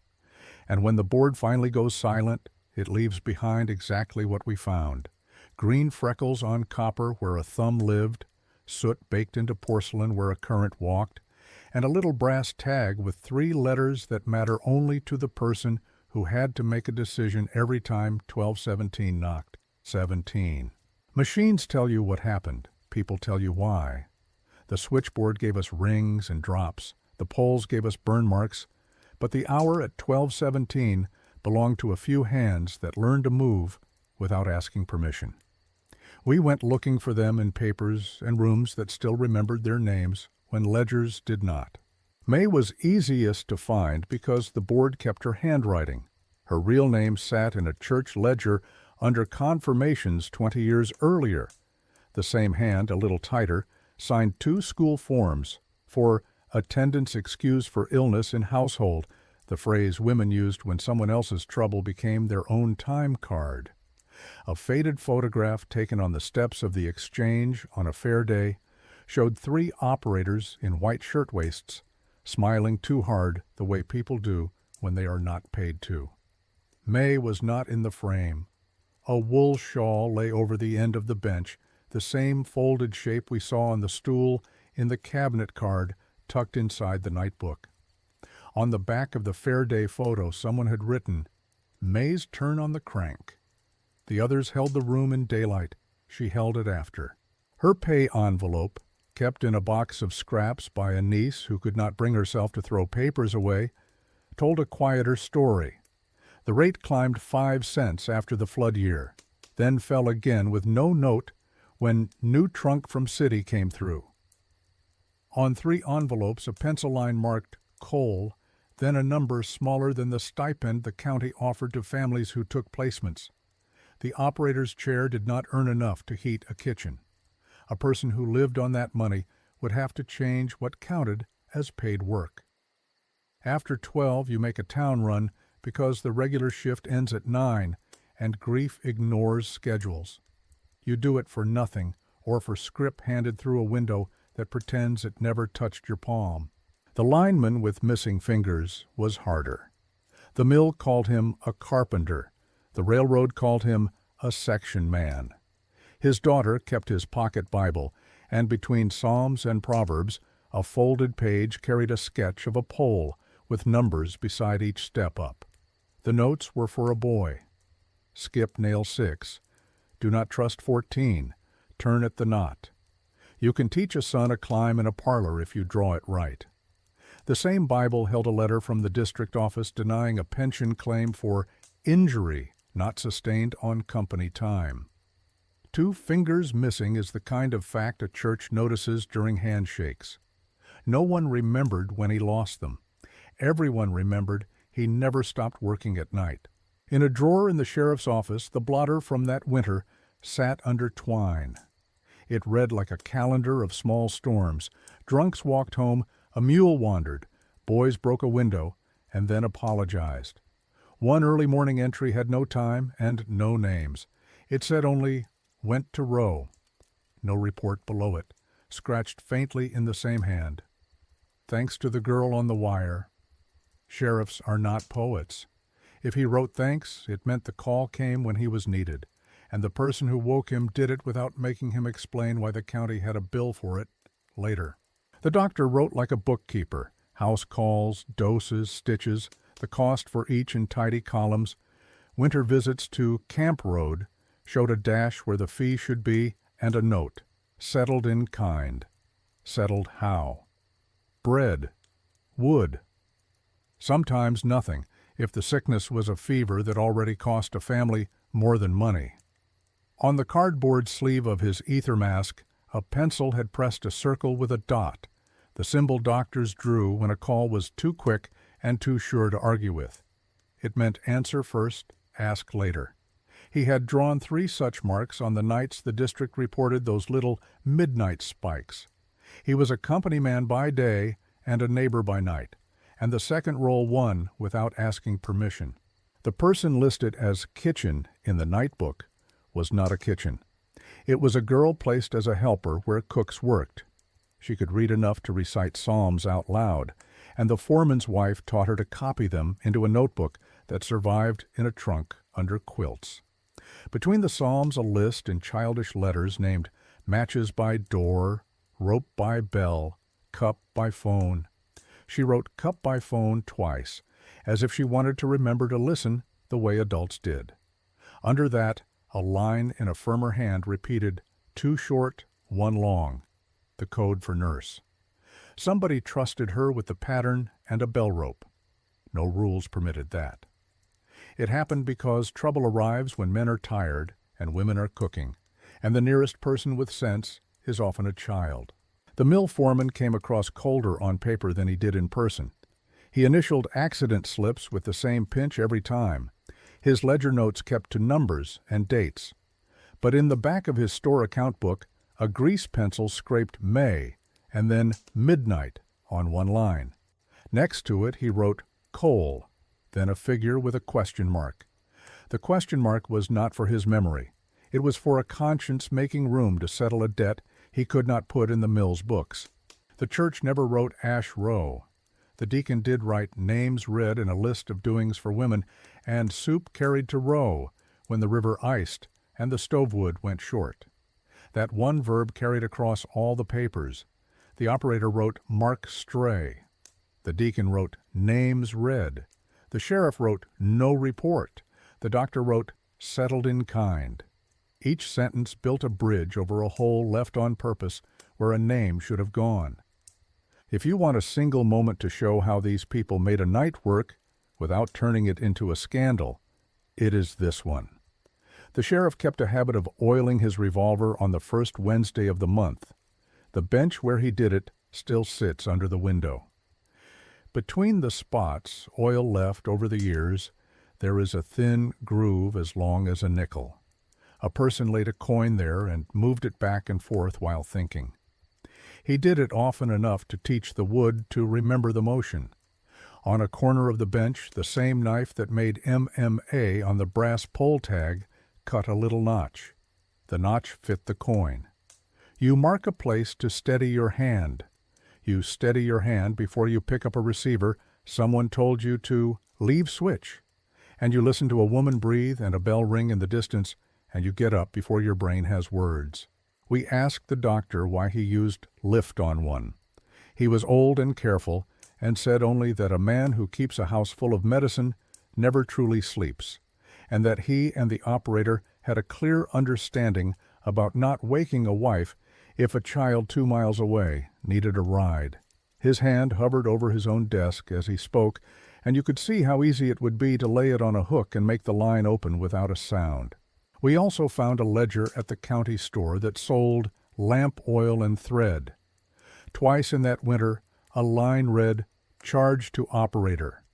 And when the board finally goes silent, it leaves behind exactly what we found. Green freckles on copper where a thumb lived, soot baked into porcelain where a current walked, and a little brass tag with 3 letters that matter only to the person who had to make a decision every time 1217 knocked. 17. Machines tell you what happened. People tell you why. The switchboard gave us rings and drops. The poles gave us burn marks. But the hour at 1217 belonged to a few hands that learned to move without asking permission. We went looking for them in papers and rooms that still remembered their names when ledgers did not. May was easiest to find because the board kept her handwriting. Her real name sat in a church ledger under confirmations 20 years earlier. The same hand, a little tighter, signed 2 school forms for attendance excused for illness in household, the phrase women used when someone else's trouble became their own time card. A faded photograph taken on the steps of the exchange on a fair day showed 3 operators in white shirtwaists smiling too hard the way people do when they are not paid to. May was not in the frame. A wool shawl lay over the end of the bench, the same folded shape we saw on the stool in the cabinet card tucked inside the nightbook. On the back of the fair day photo, someone had written, "May's turn on the crank." The others held the room in daylight. She held it after. Her pay envelope, kept in a box of scraps by a niece who could not bring herself to throw papers away, told a quieter story. The rate climbed 5 cents after the flood year, then fell again with no note when new trunk from city came through. On 3 envelopes, a pencil line marked coal, then a number smaller than the stipend the county offered to families who took placements. The operator's chair did not earn enough to heat a kitchen. A person who lived on that money would have to change what counted as paid work. After 12, you make a town run because the regular shift ends at 9 and grief ignores schedules. You do it for nothing or for script handed through a window that pretends it never touched your palm. The lineman with missing fingers was harder. The mill called him a carpenter. The railroad called him a section man. His daughter kept his pocket Bible, and between Psalms and Proverbs, a folded page carried a sketch of a pole with numbers beside each step up. The notes were for a boy. Skip nail 6. Do not trust 14. Turn at the knot. You can teach a son a climb in a parlor if you draw it right. The same Bible held a letter from the district office denying a pension claim for injury not sustained on company time. 2 fingers missing is the kind of fact a church notices during handshakes. No one remembered when he lost them. Everyone remembered he never stopped working at night. In a drawer in the sheriff's office, the blotter from that winter sat under twine. It read like a calendar of small storms. Drunks walked home, a mule wandered, boys broke a window, and then apologized. One early morning entry had no time and no names. It said only, "Went to row." No report below it, scratched faintly in the same hand. Thanks to the girl on the wire. Sheriffs are not poets. If he wrote thanks, it meant the call came when he was needed, and the person who woke him did it without making him explain why the county had a bill for it later. The doctor wrote like a bookkeeper, house calls, doses, stitches, the cost for each in tidy columns. Winter visits to Camp Road showed a dash where the fee should be and a note, settled in kind. settled how. Bread. Wood. Sometimes nothing, if the sickness was a fever that already cost a family more than money. On the cardboard sleeve of his ether mask, a pencil had pressed a circle with a dot, the symbol doctors drew when a call was too quick and too sure to argue with. It meant answer first, ask later. He had drawn 3 such marks on the nights the district reported those little midnight spikes. He was a company man by day and a neighbor by night, and the second role won without asking permission. The person listed as kitchen in the night book was not a kitchen. It was a girl placed as a helper where cooks worked. She could read enough to recite psalms out loud, and the foreman's wife taught her to copy them into a notebook that survived in a trunk under quilts. Between the psalms, a list in childish letters named matches by door, rope by bell, cup by phone. She wrote cup by phone twice, as if she wanted to remember to listen the way adults did. Under that, a line in a firmer hand repeated, 2 short, 1 long, the code for nurse. Somebody trusted her with the pattern and a bell rope. No rules permitted that. It happened because trouble arrives when men are tired and women are cooking, and the nearest person with sense is often a child. The mill foreman came across colder on paper than he did in person. He initialed accident slips with the same pinch every time. His ledger notes kept to numbers and dates. But in the back of his store account book, a grease pencil scraped May and then midnight on 1 line. Next to it he wrote coal, then a figure with a question mark. The question mark was not for his memory. It was for a conscience making room to settle a debt he could not put in the mill's books. The church never wrote Ash Row. The deacon did write names read in a list of doings for women, and soup carried to Row when the river iced and the stovewood went short. That one verb carried across all the papers. The operator wrote mark stray. The deacon wrote names read. The sheriff wrote no report. The doctor wrote settled in kind. Each sentence built a bridge over a hole left on purpose where a name should have gone. If you want a single moment to show how these people made a night work without turning it into a scandal, it is this one. The sheriff kept a habit of oiling his revolver on the first Wednesday of the month. The bench where he did it still sits under the window. Between the spots, oil left over the years, there is a thin groove as long as a nickel. A person laid a coin there and moved it back and forth while thinking. He did it often enough to teach the wood to remember the motion. On a corner of the bench, the same knife that made MMA on the brass poll tag cut a little notch. The notch fit the coin. You mark a place to steady your hand. You steady your hand before you pick up a receiver someone told you to leave switch. And you listen to a woman breathe and a bell ring in the distance, and you get up before your brain has words. We asked the doctor why he used lift on one. He was old and careful, and said only that a man who keeps a house full of medicine never truly sleeps, and that he and the operator had a clear understanding about not waking a wife if a child 2 miles away needed a ride. His hand hovered over his own desk as he spoke, and you could see how easy it would be to lay it on a hook and make the line open without a sound. We also found a ledger at the county store that sold lamp oil and thread. Twice in that winter, a line read, "Charge to operator."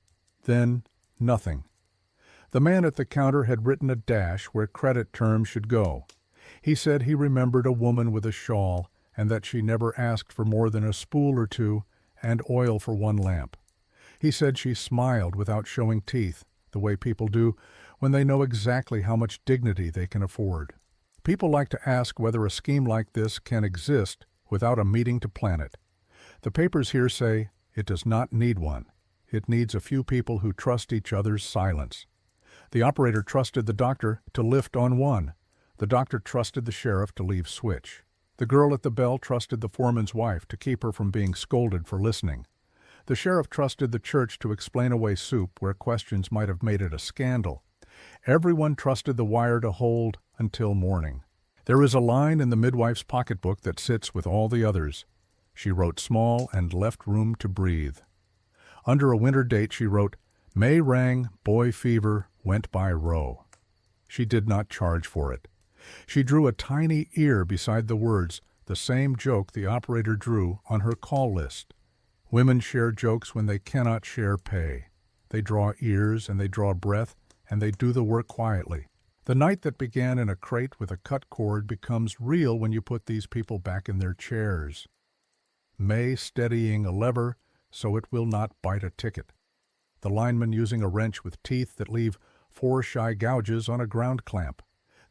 Then, nothing. The man at the counter had written a dash where credit terms should go. He said he remembered a woman with a shawl, and that she never asked for more than a spool or 2 and oil for 1 lamp. He said she smiled without showing teeth, the way people do when they know exactly how much dignity they can afford. People like to ask whether a scheme like this can exist without a meeting to plan it. The papers here say it does not need one. It needs a few people who trust each other's silence. The operator trusted the doctor to lift on one. The doctor trusted the sheriff to leave switch. The girl at the bell trusted the foreman's wife to keep her from being scolded for listening. The sheriff trusted the church to explain away soup where questions might have made it a scandal. Everyone trusted the wire to hold until morning. There is a line in the midwife's pocketbook that sits with all the others. She wrote small and left room to breathe. Under a winter date she wrote, "May rang, boy fever, went by row." She did not charge for it. She drew a tiny ear beside the words, the same joke the operator drew on her call list. Women share jokes when they cannot share pay. They draw ears and they draw breath and they do the work quietly. The night that began in a crate with a cut cord becomes real when you put these people back in their chairs. May steadying a lever so it will not bite a ticket. The lineman using a wrench with teeth that leave 4 shy gouges on a ground clamp.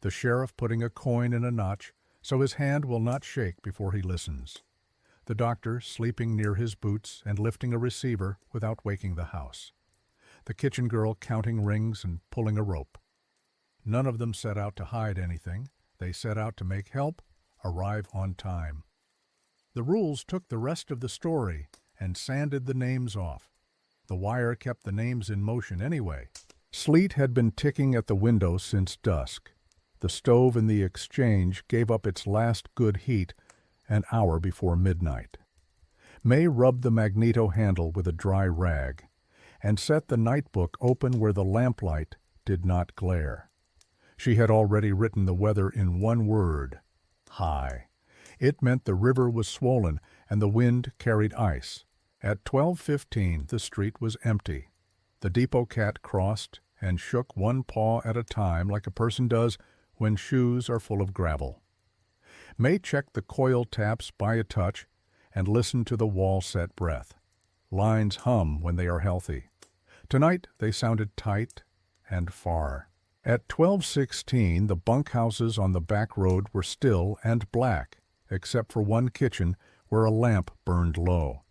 The sheriff putting a coin in a notch so his hand will not shake before he listens. The doctor sleeping near his boots and lifting a receiver without waking the house. The kitchen girl counting rings and pulling a rope. None of them set out to hide anything. They set out to make help arrive on time. The rules took the rest of the story and sanded the names off. The wire kept the names in motion anyway. Sleet had been ticking at the window since dusk. The stove in the exchange gave up its last good heat an hour before midnight. May rubbed the magneto handle with a dry rag and set the nightbook open where the lamplight did not glare. She had already written the weather in one word, high. It meant the river was swollen and the wind carried ice. At 12:15 the street was empty. The depot cat crossed and shook one paw at a time like a person does when shoes are full of gravel. May checked the coil taps by a touch and listened to the wall-set breath. Lines hum when they are healthy. Tonight they sounded tight and far. At 12:16 the bunkhouses on the back road were still and black, except for one kitchen where a lamp burned low.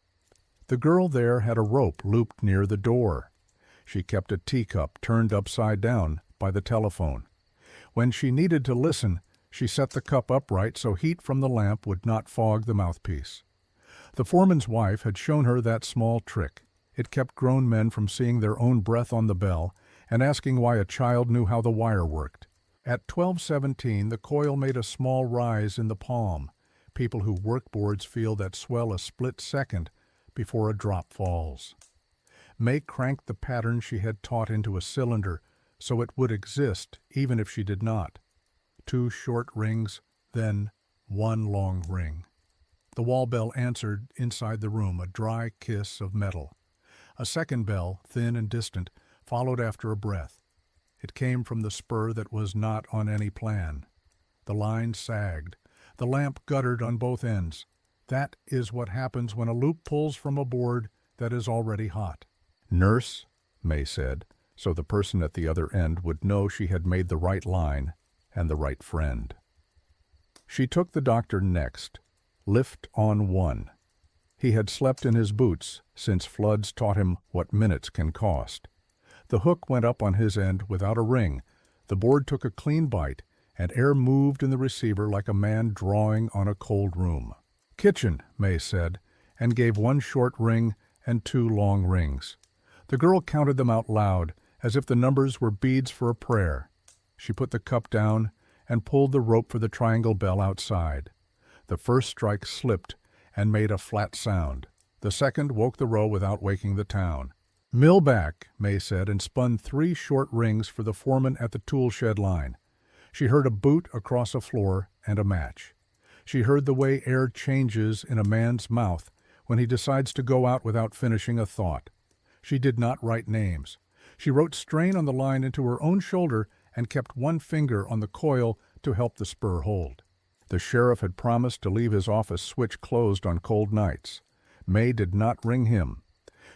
The girl there had a rope looped near the door. She kept a teacup turned upside down by the telephone. When she needed to listen, she set the cup upright so heat from the lamp would not fog the mouthpiece. The foreman's wife had shown her that small trick. It kept grown men from seeing their own breath on the bell and asking why a child knew how the wire worked. At 12:17 the coil made a small rise in the palm. People who work boards feel that swell a split second before a drop falls. May cranked the pattern she had taught into a cylinder so it would exist even if she did not. 2 short rings, then 1 long ring. The wall bell answered inside the room, a dry kiss of metal. A second bell, thin and distant, followed after a breath. It came from the spur that was not on any plan. The line sagged. The lamp guttered on both ends. That is what happens when a loop pulls from a board that is already hot. "Nurse," May said, so the person at the other end would know she had made the right line and the right friend. She took the doctor next. Lift on 1. He had slept in his boots since floods taught him what minutes can cost. The hook went up on his end without a ring. The board took a clean bite, and air moved in the receiver like a man drawing on a cold room. "Kitchen," May said, and gave 1 short ring and 2 long rings. The girl counted them out loud, as if the numbers were beads for a prayer. She put the cup down and pulled the rope for the triangle bell outside. The first strike slipped and made a flat sound. The second woke the row without waking the town. "Mill back," May said, and spun 3 short rings for the foreman at the tool shed line. She heard a boot across a floor and a match. She heard the way air changes in a man's mouth when he decides to go out without finishing a thought. She did not write names. She wrote strain on the line into her own shoulder and kept 1 finger on the coil to help the spur hold. The sheriff had promised to leave his office switch closed on cold nights. May did not ring him.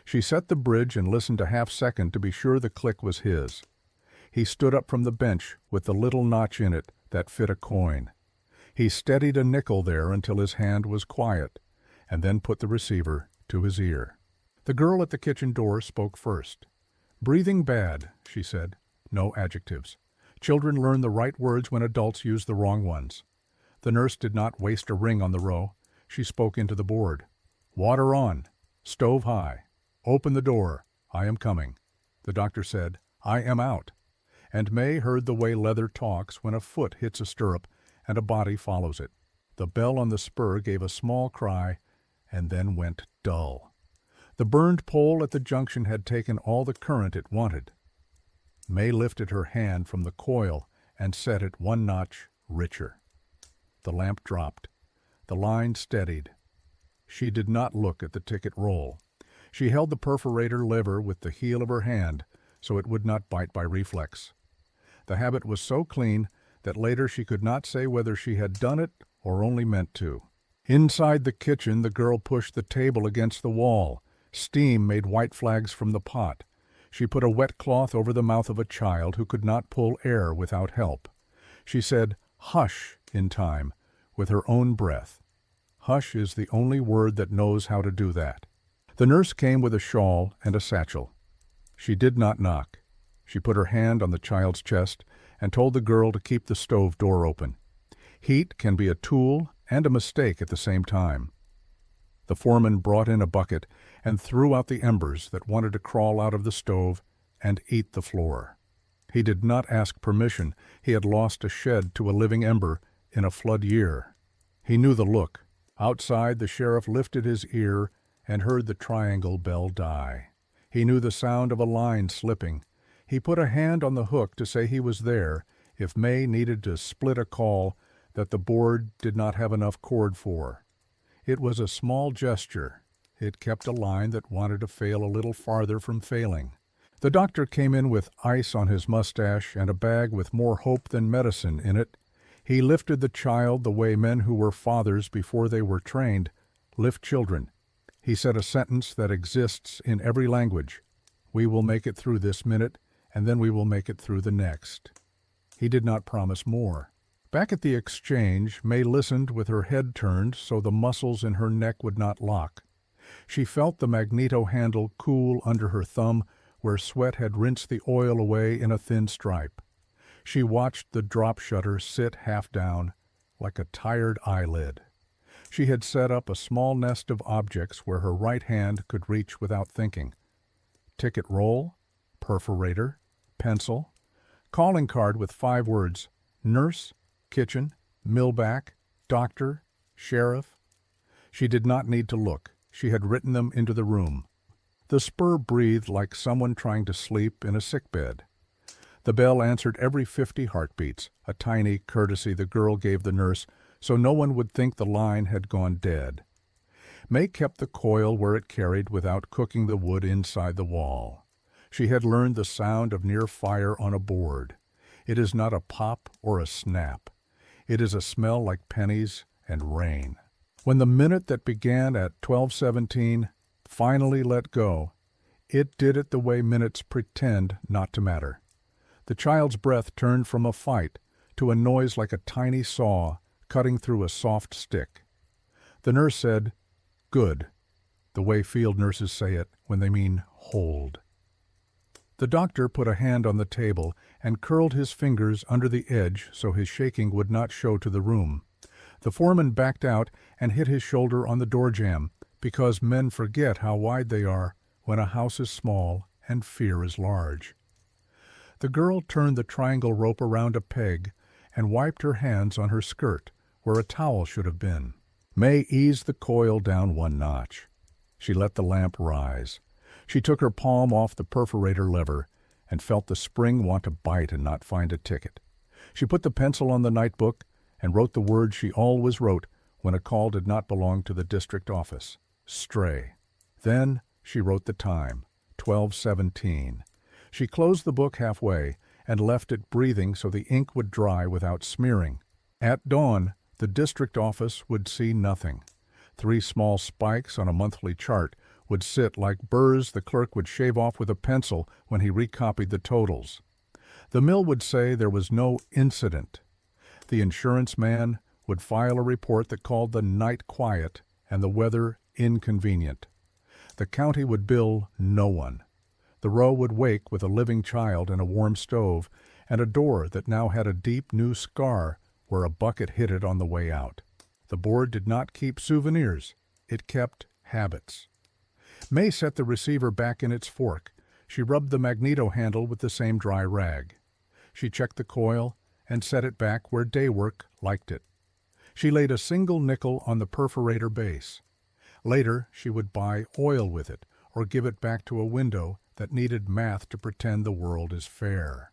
She set the bridge and listened a half-second to be sure the click was his. He stood up from the bench with the little notch in it that fit a coin. He steadied a nickel there until his hand was quiet, and then put the receiver to his ear. The girl at the kitchen door spoke first. "Breathing bad," she said. No adjectives. Children learn the right words when adults use the wrong ones. The nurse did not waste a ring on the row. She spoke into the board. "Water on. Stove high. Open the door. I am coming." The doctor said, "I am out." And May heard the way leather talks when a foot hits a stirrup and a body follows it. The bell on the spur gave a small cry, and then went dull. The burned pole at the junction had taken all the current it wanted. May lifted her hand from the coil and set it one notch richer. The lamp dropped. The line steadied. She did not look at the ticket roll. She held the perforator lever with the heel of her hand so it would not bite by reflex. The habit was so clean that later she could not say whether she had done it or only meant to. Inside the kitchen, the girl pushed the table against the wall. Steam made white flags from the pot. She put a wet cloth over the mouth of a child who could not pull air without help. She said, "Hush," in time, with her own breath. Hush is the only word that knows how to do that. The nurse came with a shawl and a satchel. She did not knock. She put her hand on the child's chest and told the girl to keep the stove door open. Heat can be a tool and a mistake at the same time. The foreman brought in a bucket and threw out the embers that wanted to crawl out of the stove and eat the floor. He did not ask permission. He had lost a shed to a living ember in a flood year. He knew the look. Outside, the sheriff lifted his ear and heard the triangle bell die. He knew the sound of a line slipping. He put a hand on the hook to say he was there if May needed to split a call that the board did not have enough cord for. It was a small gesture. It kept a line that wanted to fail a little farther from failing. The doctor came in with ice on his mustache and a bag with more hope than medicine in it. He lifted the child the way men who were fathers before they were trained lift children. He said a sentence that exists in every language. "We will make it through this minute, and then we will make it through the next." He did not promise more. Back at the exchange, May listened with her head turned so the muscles in her neck would not lock. She felt the magneto handle cool under her thumb where sweat had rinsed the oil away in a thin stripe. She watched the drop shutter sit half down, like a tired eyelid. She had set up a small nest of objects where her right hand could reach without thinking. Ticket roll, perforator, pencil, calling card with 5 words, nurse, kitchen, millback, doctor, sheriff. She did not need to look. She had written them into the room. The spur breathed like someone trying to sleep in a sickbed. The bell answered every 50 heartbeats, a tiny courtesy the girl gave the nurse so no one would think the line had gone dead. May kept the coil where it carried without cooking the wood inside the wall. She had learned the sound of near fire on a board. It is not a pop or a snap. It is a smell like pennies and rain. When the minute that began at 12:17 finally let go, it did it the way minutes pretend not to matter. The child's breath turned from a fight to a noise like a tiny saw cutting through a soft stick. The nurse said, "Good," the way field nurses say it when they mean hold. The doctor put a hand on the table and curled his fingers under the edge so his shaking would not show to the room. The foreman backed out and hit his shoulder on the door jamb, because men forget how wide they are when a house is small and fear is large. The girl turned the triangle rope around a peg and wiped her hands on her skirt, where a towel should have been. May eased the coil down one notch. She let the lamp rise. She took her palm off the perforator lever and felt the spring want to bite and not find a ticket. She put the pencil on the notebook and wrote the words she always wrote when a call did not belong to the district office: stray. Then she wrote the time, 12:17. She closed the book halfway and left it breathing so the ink would dry without smearing. At dawn, the district office would see nothing. 3 small spikes on a monthly chart would sit like burrs the clerk would shave off with a pencil when he recopied the totals. The mill would say there was no incident. The insurance man would file a report that called the night quiet and the weather inconvenient. The county would bill no one. The row would wake with a living child and a warm stove and a door that now had a deep new scar where a bucket hit it on the way out. The board did not keep souvenirs. It kept habits. May set the receiver back in its fork. She rubbed the magneto handle with the same dry rag. She checked the coil and set it back where day work liked it. She laid a single nickel on the perforator base. Later, she would buy oil with it or give it back to a window that needed math to pretend the world is fair.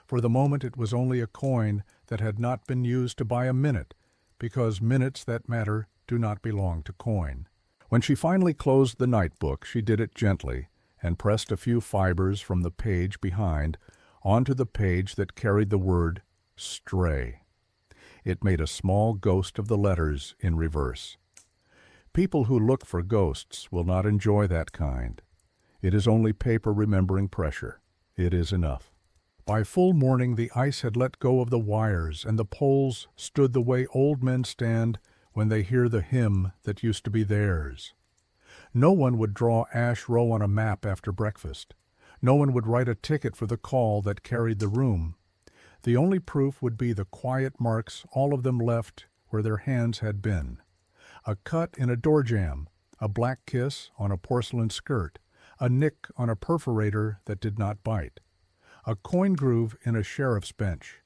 For the moment, it was only a coin that had not been used to buy a minute, because minutes that matter do not belong to coin. When she finally closed the night book, she did it gently and pressed a few fibers from the page behind onto the page that carried the word stray. It made a small ghost of the letters in reverse. People who look for ghosts will not enjoy that kind. It is only paper remembering pressure. It is enough. By full morning, the ice had let go of the wires, and the poles stood the way old men stand when they hear the hymn that used to be theirs. No one would draw Ash Row on a map after breakfast. No one would write a ticket for the call that carried the room. The only proof would be the quiet marks all of them left where their hands had been. A cut in a door jamb, a black kiss on a porcelain skirt, a nick on a perforator that did not bite, a coin groove in a sheriff's bench,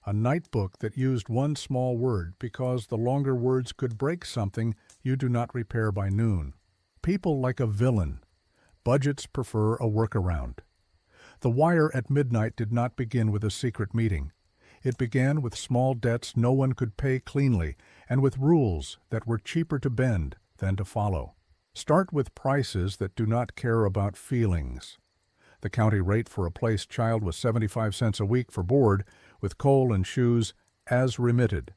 a night book that used one small word because the longer words could break something you do not repair by noon. People like a villain. Budgets prefer a workaround. The wire at midnight did not begin with a secret meeting. It began with small debts no one could pay cleanly and with rules that were cheaper to bend than to follow. Start with prices that do not care about feelings. The county rate for a place child was 75 cents a week for board, with coal and shoes as remitted.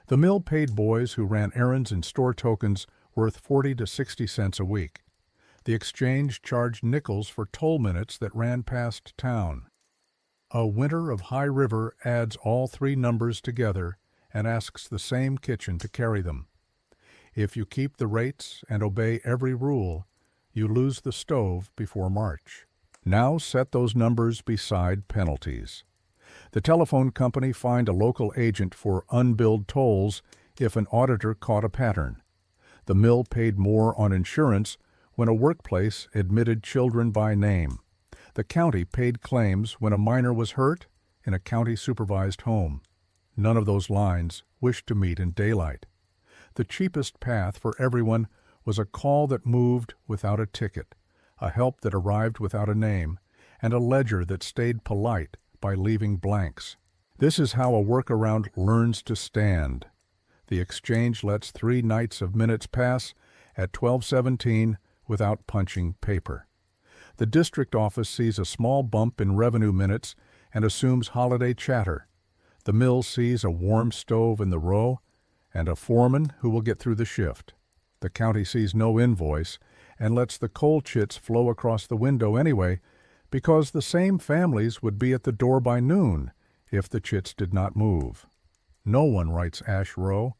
The mill paid boys who ran errands and store tokens worth 40 to 60 cents a week. The exchange charged nickels for toll minutes that ran past town. A winter of High River adds all three numbers together and asks the same kitchen to carry them. If you keep the rates and obey every rule, you lose the stove before March. Now set those numbers beside penalties. The telephone company fined a local agent for unbilled tolls if an auditor caught a pattern. The mill paid more on insurance when a workplace admitted children by name. The county paid claims when a minor was hurt in a county-supervised home. None of those lines wished to meet in daylight. The cheapest path for everyone was a call that moved without a ticket, a help that arrived without a name, and a ledger that stayed polite by leaving blanks. This is how a workaround learns to stand. The exchange lets 3 nights of minutes pass at 12:17 without punching paper. The district office sees a small bump in revenue minutes and assumes holiday chatter. The mill sees a warm stove in the row and a foreman who will get through the shift. The county sees no invoice and lets the coal chits flow across the window anyway, because the same families would be at the door by noon if the chits did not move. No one writes Ash Row.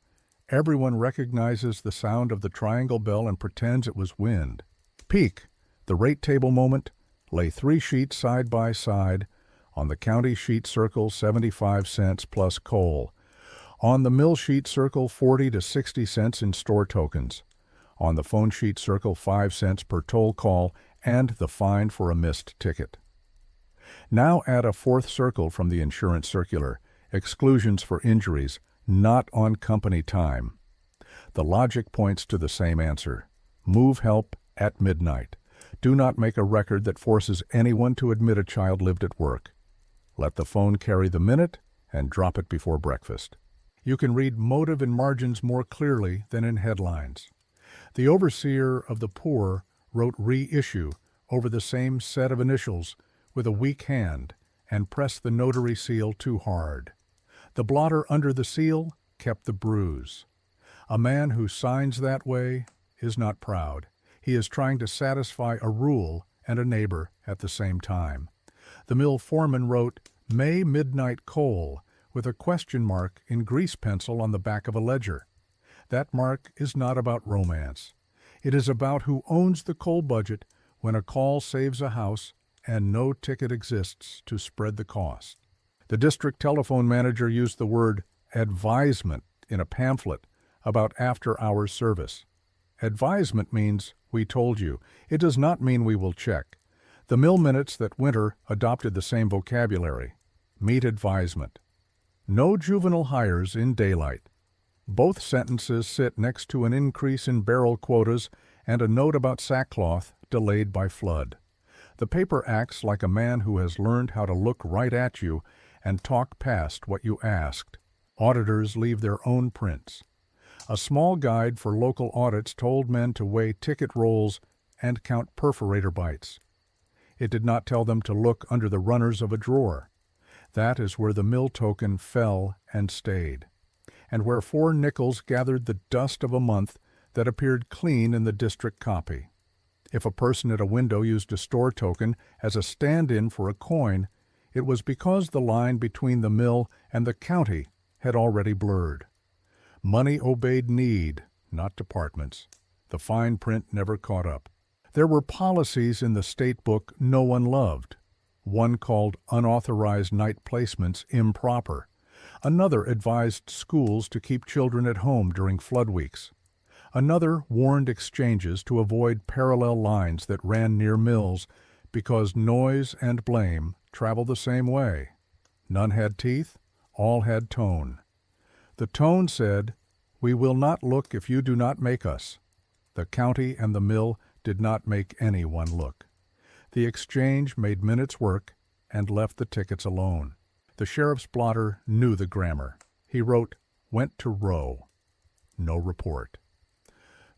Everyone recognizes the sound of the triangle bell and pretends it was wind. Peak, the rate table moment, lay 3 sheets side by side. On the county sheet circle, 75 cents plus coal. On the mill sheet circle, 40 to 60 cents in store tokens. On the phone sheet circle, 5 cents per toll call and the fine for a missed ticket. Now add a 4th circle from the insurance circular, exclusions for injuries, not on company time. The logic points to the same answer. Move help at midnight. Do not make a record that forces anyone to admit a child lived at work. Let the phone carry the minute and drop it before breakfast. You can read motive in margins more clearly than in headlines. The overseer of the poor wrote reissue over the same set of initials with a weak hand and pressed the notary seal too hard. The blotter under the seal kept the bruise. A man who signs that way is not proud. He is trying to satisfy a rule and a neighbor at the same time. The mill foreman wrote, "May midnight coal," with a question mark in grease pencil on the back of a ledger. That mark is not about romance. It is about who owns the coal budget when a call saves a house and no ticket exists to spread the cost. The district telephone manager used the word advisement in a pamphlet about after-hours service. Advisement means we told you. It does not mean we will check. The mill minutes that winter adopted the same vocabulary. Meet advisement. No juvenile hires in daylight. Both sentences sit next to an increase in barrel quotas and a note about sackcloth delayed by flood. The paper acts like a man who has learned how to look right at you and talk past what you asked. Auditors leave their own prints. A small guide for local audits told men to weigh ticket rolls and count perforator bites. It did not tell them to look under the runners of a drawer. That is where the mill token fell and stayed, and where 4 nickels gathered the dust of a month that appeared clean in the district copy. If a person at a window used a store token as a stand-in for a coin, it was because the line between the mill and the county had already blurred. Money obeyed need, not departments. The fine print never caught up. There were policies in the state book no one loved. One called unauthorized night placements improper. Another advised schools to keep children at home during flood weeks. Another warned exchanges to avoid parallel lines that ran near mills because noise and blame travel the same way. None had teeth, all had tone. The tone said, "We will not look if you do not make us." The county and the mill did not make anyone look. The exchange made minutes work and left the tickets alone. The sheriff's blotter knew the grammar. He wrote, "Went to row." No report.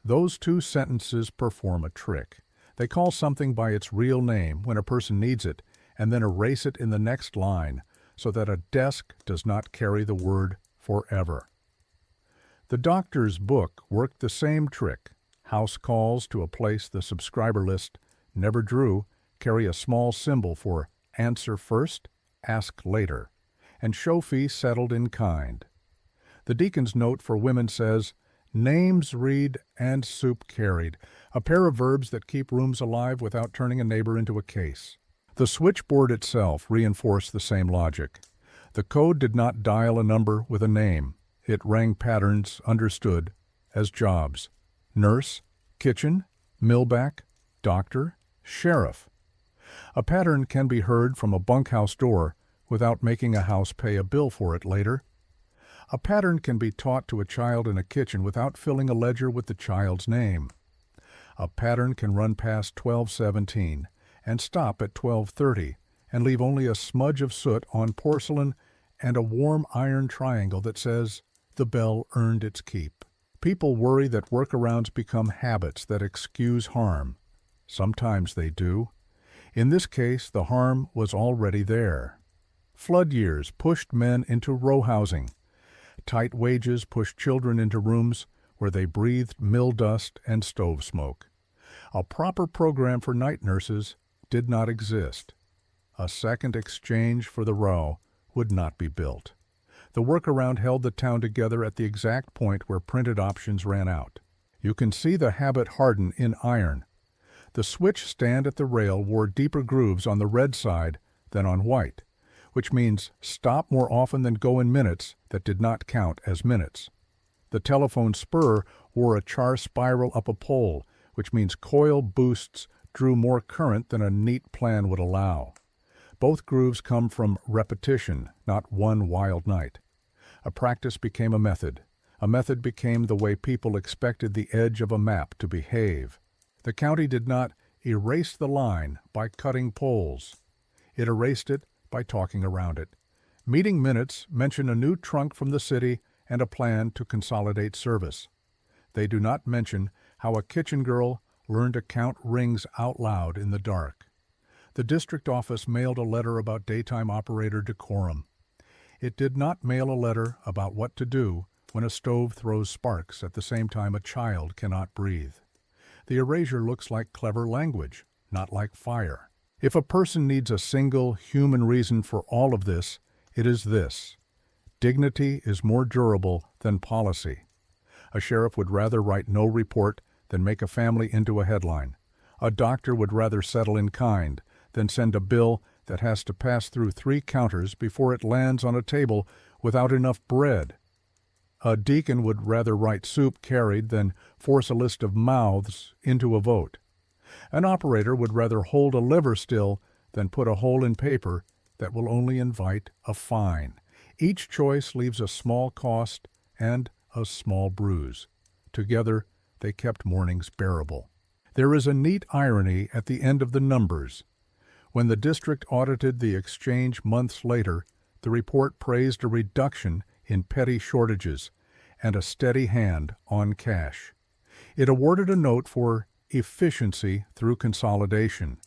Those 2 sentences perform a trick. They call something by its real name when a person needs it, and then erase it in the next line so that a desk does not carry the word forever. The doctor's book worked the same trick. House calls to a place the subscriber list never drew carry a small symbol for answer first, ask later, and show fee settled in kind. The deacon's note for women says, "Names read and soup carried," a pair of verbs that keep rooms alive without turning a neighbor into a case. The switchboard itself reinforced the same logic. The code did not dial a number with a name. It rang patterns understood as jobs. Nurse, kitchen, millback, doctor, sheriff. A pattern can be heard from a bunkhouse door without making a house pay a bill for it later. A pattern can be taught to a child in a kitchen without filling a ledger with the child's name. A pattern can run past 12:17 and stop at 12:30 and leave only a smudge of soot on porcelain and a warm iron triangle that says, "The bell earned its keep." People worry that workarounds become habits that excuse harm. Sometimes they do. In this case, the harm was already there. Flood years pushed men into row housing. Tight wages pushed children into rooms where they breathed mill dust and stove smoke. A proper program for night nurses did not exist. A second exchange for the row would not be built. The workaround held the town together at the exact point where printed options ran out. You can see the habit harden in iron. The switch stand at the rail wore deeper grooves on the red side than on white, which means stop more often than go in minutes that did not count as minutes. The telephone spur wore a char spiral up a pole, which means coil boosts drew more current than a neat plan would allow. Both grooves come from repetition, not one wild night. A practice became a method. A method became the way people expected the edge of a map to behave. The county did not erase the line by cutting poles. It erased it by talking around it. Meeting minutes mention a new trunk from the city and a plan to consolidate service. They do not mention how a kitchen girl learned to count rings out loud in the dark. The district office mailed a letter about daytime operator decorum. It did not mail a letter about what to do when a stove throws sparks at the same time a child cannot breathe. The erasure looks like clever language, not like fire. If a person needs a single human reason for all of this, it is this: dignity is more durable than policy. A sheriff would rather write no report than make a family into a headline. A doctor would rather settle in kind than send a bill that has to pass through 3 counters before it lands on a table without enough bread. A deacon would rather write soup carried than force a list of mouths into a vote. An operator would rather hold a liver still than put a hole in paper that will only invite a fine. Each choice leaves a small cost and a small bruise. Together, they kept mornings bearable. There is a neat irony at the end of the numbers. When the district audited the exchange months later, the report praised a reduction in petty shortages and a steady hand on cash. It awarded a note for efficiency through consolidation.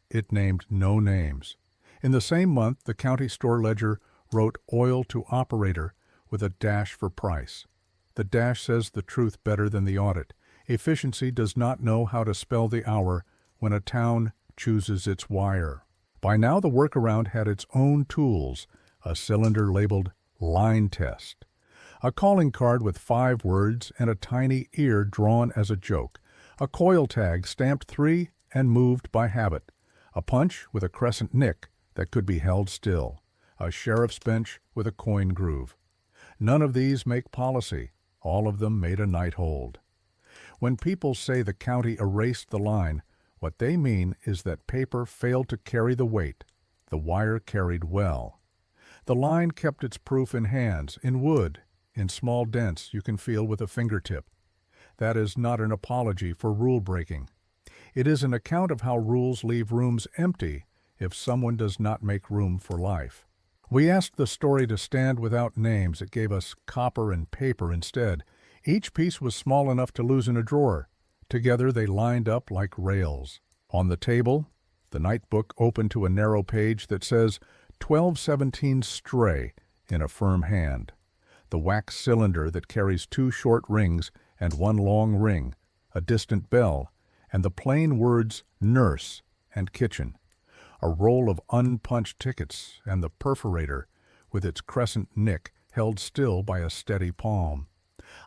It named no names. In the same month, the county store ledger wrote oil to operator with a dash for price. The dash says the truth better than the audit. Efficiency does not know how to spell the hour when a town chooses its wire. By now, the workaround had its own tools, a cylinder labeled line test, a calling card with 5 words and a tiny ear drawn as a joke, a coil tag stamped 3 and moved by habit, a punch with a crescent nick that could be held still, a sheriff's bench with a coin groove. None of these make policy. All of them made a night hold. When people say the county erased the line, what they mean is that paper failed to carry the weight. The wire carried well. The line kept its proof in hands, in wood, in small dents you can feel with a fingertip. That is not an apology for rule breaking. It is an account of how rules leave rooms empty if someone does not make room for life. We asked the story to stand without names. It gave us copper and paper instead. Each piece was small enough to lose in a drawer. Together they lined up like rails. On the table, the night book opened to a narrow page that says 1217 Stray in a firm hand. The wax cylinder that carries 2 short rings and 1 long ring, a distant bell, and the plain words nurse and kitchen. A roll of unpunched tickets and the perforator with its crescent nick held still by a steady palm.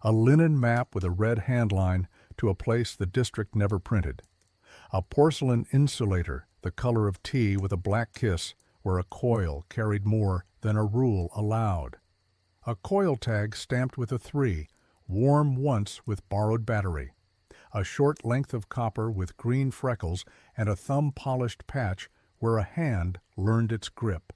A linen map with a red handline to a place the district never printed. A porcelain insulator, the color of tea with a black kiss, where a coil carried more than a rule allowed. A coil tag stamped with a 3, warm once with borrowed battery. A short length of copper with green freckles and a thumb-polished patch where a hand learned its grip.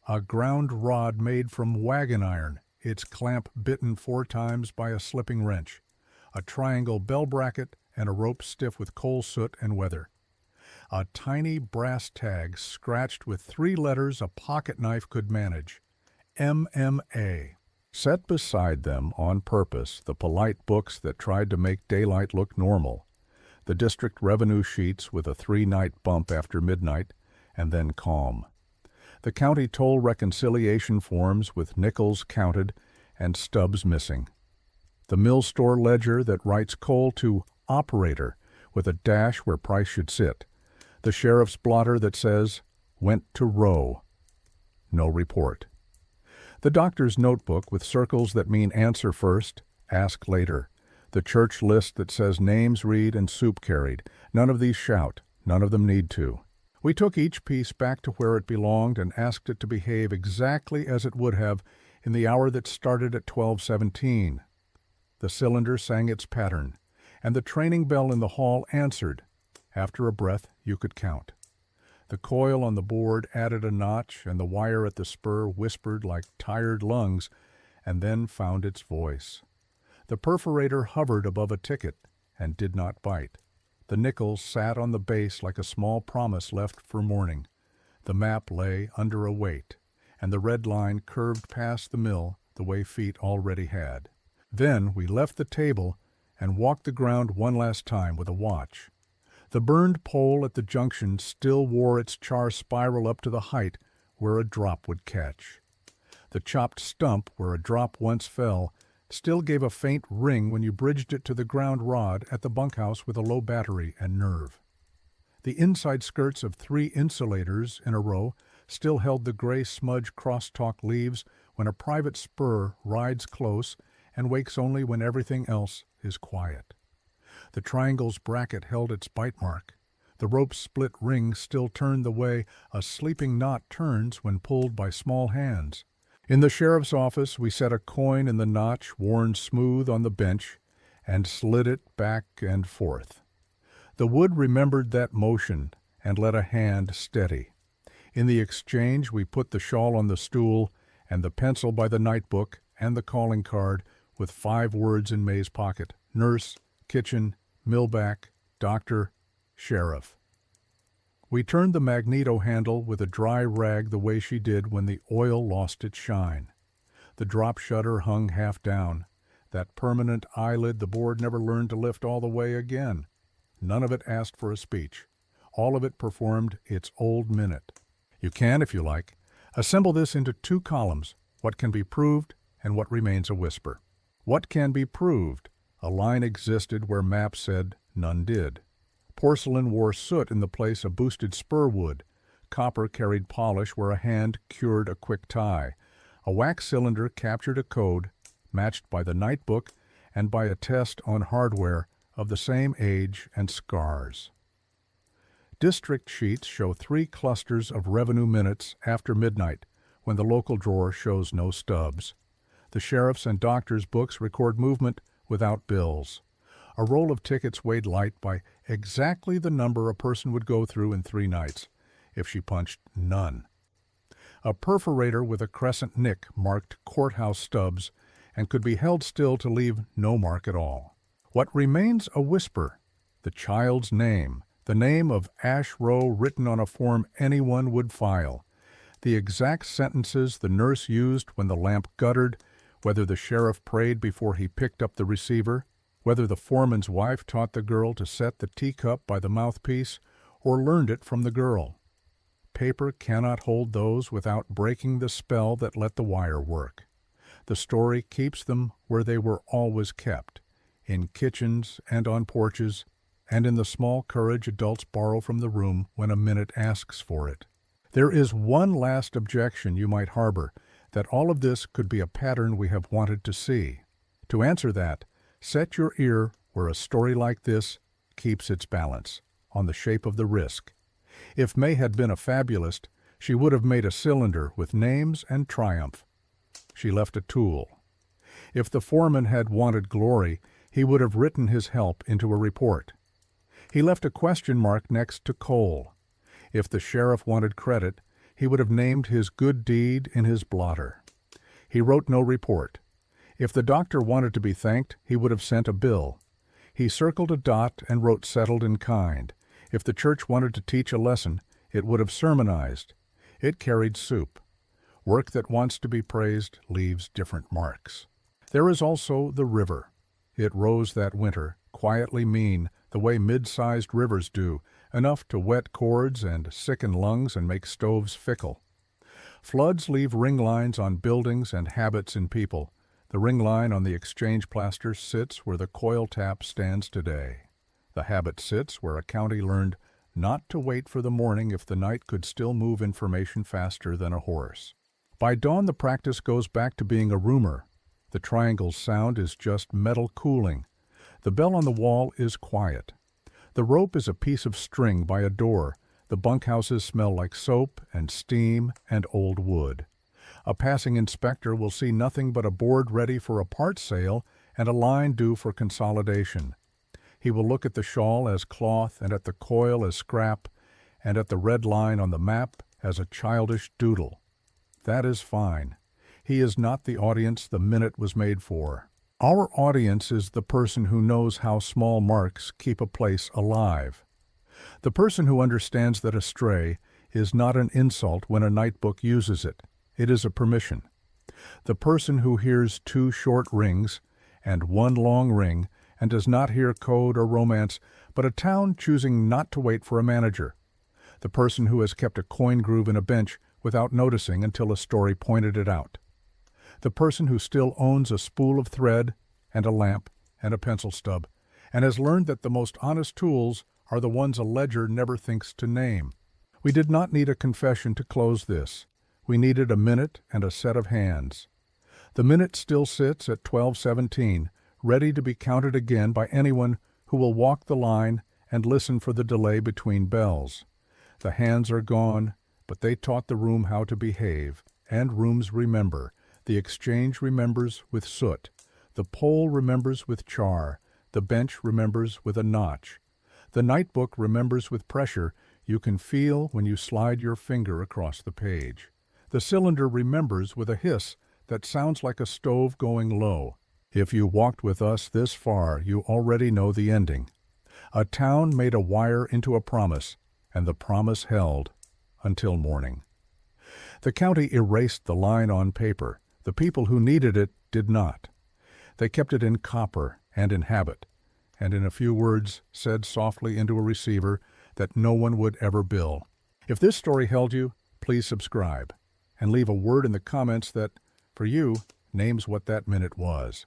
A ground rod made from wagon iron, its clamp bitten 4 times by a slipping wrench, a triangle bell bracket, and a rope stiff with coal soot and weather. A tiny brass tag scratched with 3 letters a pocket knife could manage, MMA. Set beside them on purpose the polite books that tried to make daylight look normal, the district revenue sheets with a 3-night bump after midnight, and then calm. The county toll reconciliation forms with nickels counted and stubs missing. The mill store ledger that writes coal to operator with a dash where price should sit. The sheriff's blotter that says, went to row. No report. The doctor's notebook with circles that mean answer first, ask later. The church list that says names read and soup carried. None of these shout. None of them need to. We took each piece back to where it belonged and asked it to behave exactly as it would have in the hour that started at 12:17. The cylinder sang its pattern, and the training bell in the hall answered. After a breath, you could count. The coil on the board added a notch, and the wire at the spur whispered like tired lungs, and then found its voice. The perforator hovered above a ticket and did not bite. The nickels sat on the base like a small promise left for morning. The map lay under a weight, and the red line curved past the mill the way feet already had. Then we left the table and walked the ground one last time with a watch. The burned pole at the junction still wore its char spiral up to the height where a drop would catch. The chopped stump where a drop once fell still gave a faint ring when you bridged it to the ground rod at the bunkhouse with a low battery and nerve. The inside skirts of 3 insulators in a row still held the gray smudge crosstalk leaves when a private spur rides close and wakes only when everything else is quiet. The triangle's bracket held its bite mark. The rope's split ring still turned the way a sleeping knot turns when pulled by small hands. In the sheriff's office, we set a coin in the notch worn smooth on the bench and slid it back and forth. The wood remembered that motion and let a hand steady. In the exchange, we put the shawl on the stool and the pencil by the nightbook and the calling card with 5 words in May's pocket: nurse, kitchen, millback, doctor, sheriff. We turned the magneto handle with a dry rag the way she did when the oil lost its shine. The drop shutter hung half down. That permanent eyelid the board never learned to lift all the way again. None of it asked for a speech. All of it performed its old minute. You can, if you like, assemble this into 2 columns: what can be proved and what remains a whisper. What can be proved? A line existed where maps said none did. Porcelain wore soot in the place of boosted spur wood. Copper carried polish where a hand cured a quick tie. A wax cylinder captured a code, matched by the night book and by a test on hardware of the same age and scars. District sheets show 3 clusters of revenue minutes after midnight, when the local drawer shows no stubs. The sheriff's and doctor's books record movement without bills. A roll of tickets weighed light by exactly the number a person would go through in 3 nights, if she punched none. A perforator with a crescent nick marked courthouse stubs and could be held still to leave no mark at all. What remains a whisper? The child's name, the name of Ash Row written on a form anyone would file. The exact sentences the nurse used when the lamp guttered, whether the sheriff prayed before he picked up the receiver, whether the foreman's wife taught the girl to set the teacup by the mouthpiece or learned it from the girl. Paper cannot hold those without breaking the spell that let the wire work. The story keeps them where they were always kept, in kitchens and on porches, and in the small courage adults borrow from the room when a minute asks for it. There is one last objection you might harbor, that all of this could be a pattern we have wanted to see. To answer that, set your ear where a story like this keeps its balance, on the shape of the risk. If May had been a fabulist, she would have made a cylinder with names and triumph. She left a tool. If the foreman had wanted glory, he would have written his help into a report. He left a question mark next to coal. If the sheriff wanted credit, he would have named his good deed in his blotter. He wrote no report. If the doctor wanted to be thanked, he would have sent a bill. He circled a dot and wrote settled in kind. If the church wanted to teach a lesson, it would have sermonized. It carried soup. Work that wants to be praised leaves different marks. There is also the river. It rose that winter, quietly mean, the way mid-sized rivers do, enough to wet cords and sicken lungs and make stoves fickle. Floods leave ring lines on buildings and habits in people. The ring line on the exchange plaster sits where the coil tap stands today. The habit sits where a county learned not to wait for the morning if the night could still move information faster than a horse. By dawn, the practice goes back to being a rumor. The triangle's sound is just metal cooling. The bell on the wall is quiet. The rope is a piece of string by a door. The bunkhouses smell like soap and steam and old wood. A passing inspector will see nothing but a board ready for a part sale and a line due for consolidation. He will look at the shawl as cloth and at the coil as scrap and at the red line on the map as a childish doodle. That is fine. He is not the audience the minute was made for. Our audience is the person who knows how small marks keep a place alive. The person who understands that a stray is not an insult when a nightbook uses it. It is a permission. The person who hears 2 short rings and 1 long ring and does not hear code or romance, but a town choosing not to wait for a manager. The person who has kept a coin groove in a bench without noticing until a story pointed it out. The person who still owns a spool of thread and a lamp and a pencil stub, and has learned that the most honest tools are the ones a ledger never thinks to name. We did not need a confession to close this. We needed a minute and a set of hands. The minute still sits at 12:17, ready to be counted again by anyone who will walk the line and listen for the delay between bells. The hands are gone, but they taught the room how to behave, and rooms remember. The exchange remembers with soot. The pole remembers with char. The bench remembers with a notch. The nightbook remembers with pressure you can feel when you slide your finger across the page. The cylinder remembers with a hiss that sounds like a stove going low. If you walked with us this far, you already know the ending. A town made a wire into a promise, and the promise held until morning. The county erased the line on paper. The people who needed it did not. They kept it in copper and in habit, and in a few words said softly into a receiver that no one would ever bill. If this story held you, please subscribe, and leave a word in the comments that, for you, names what that minute was.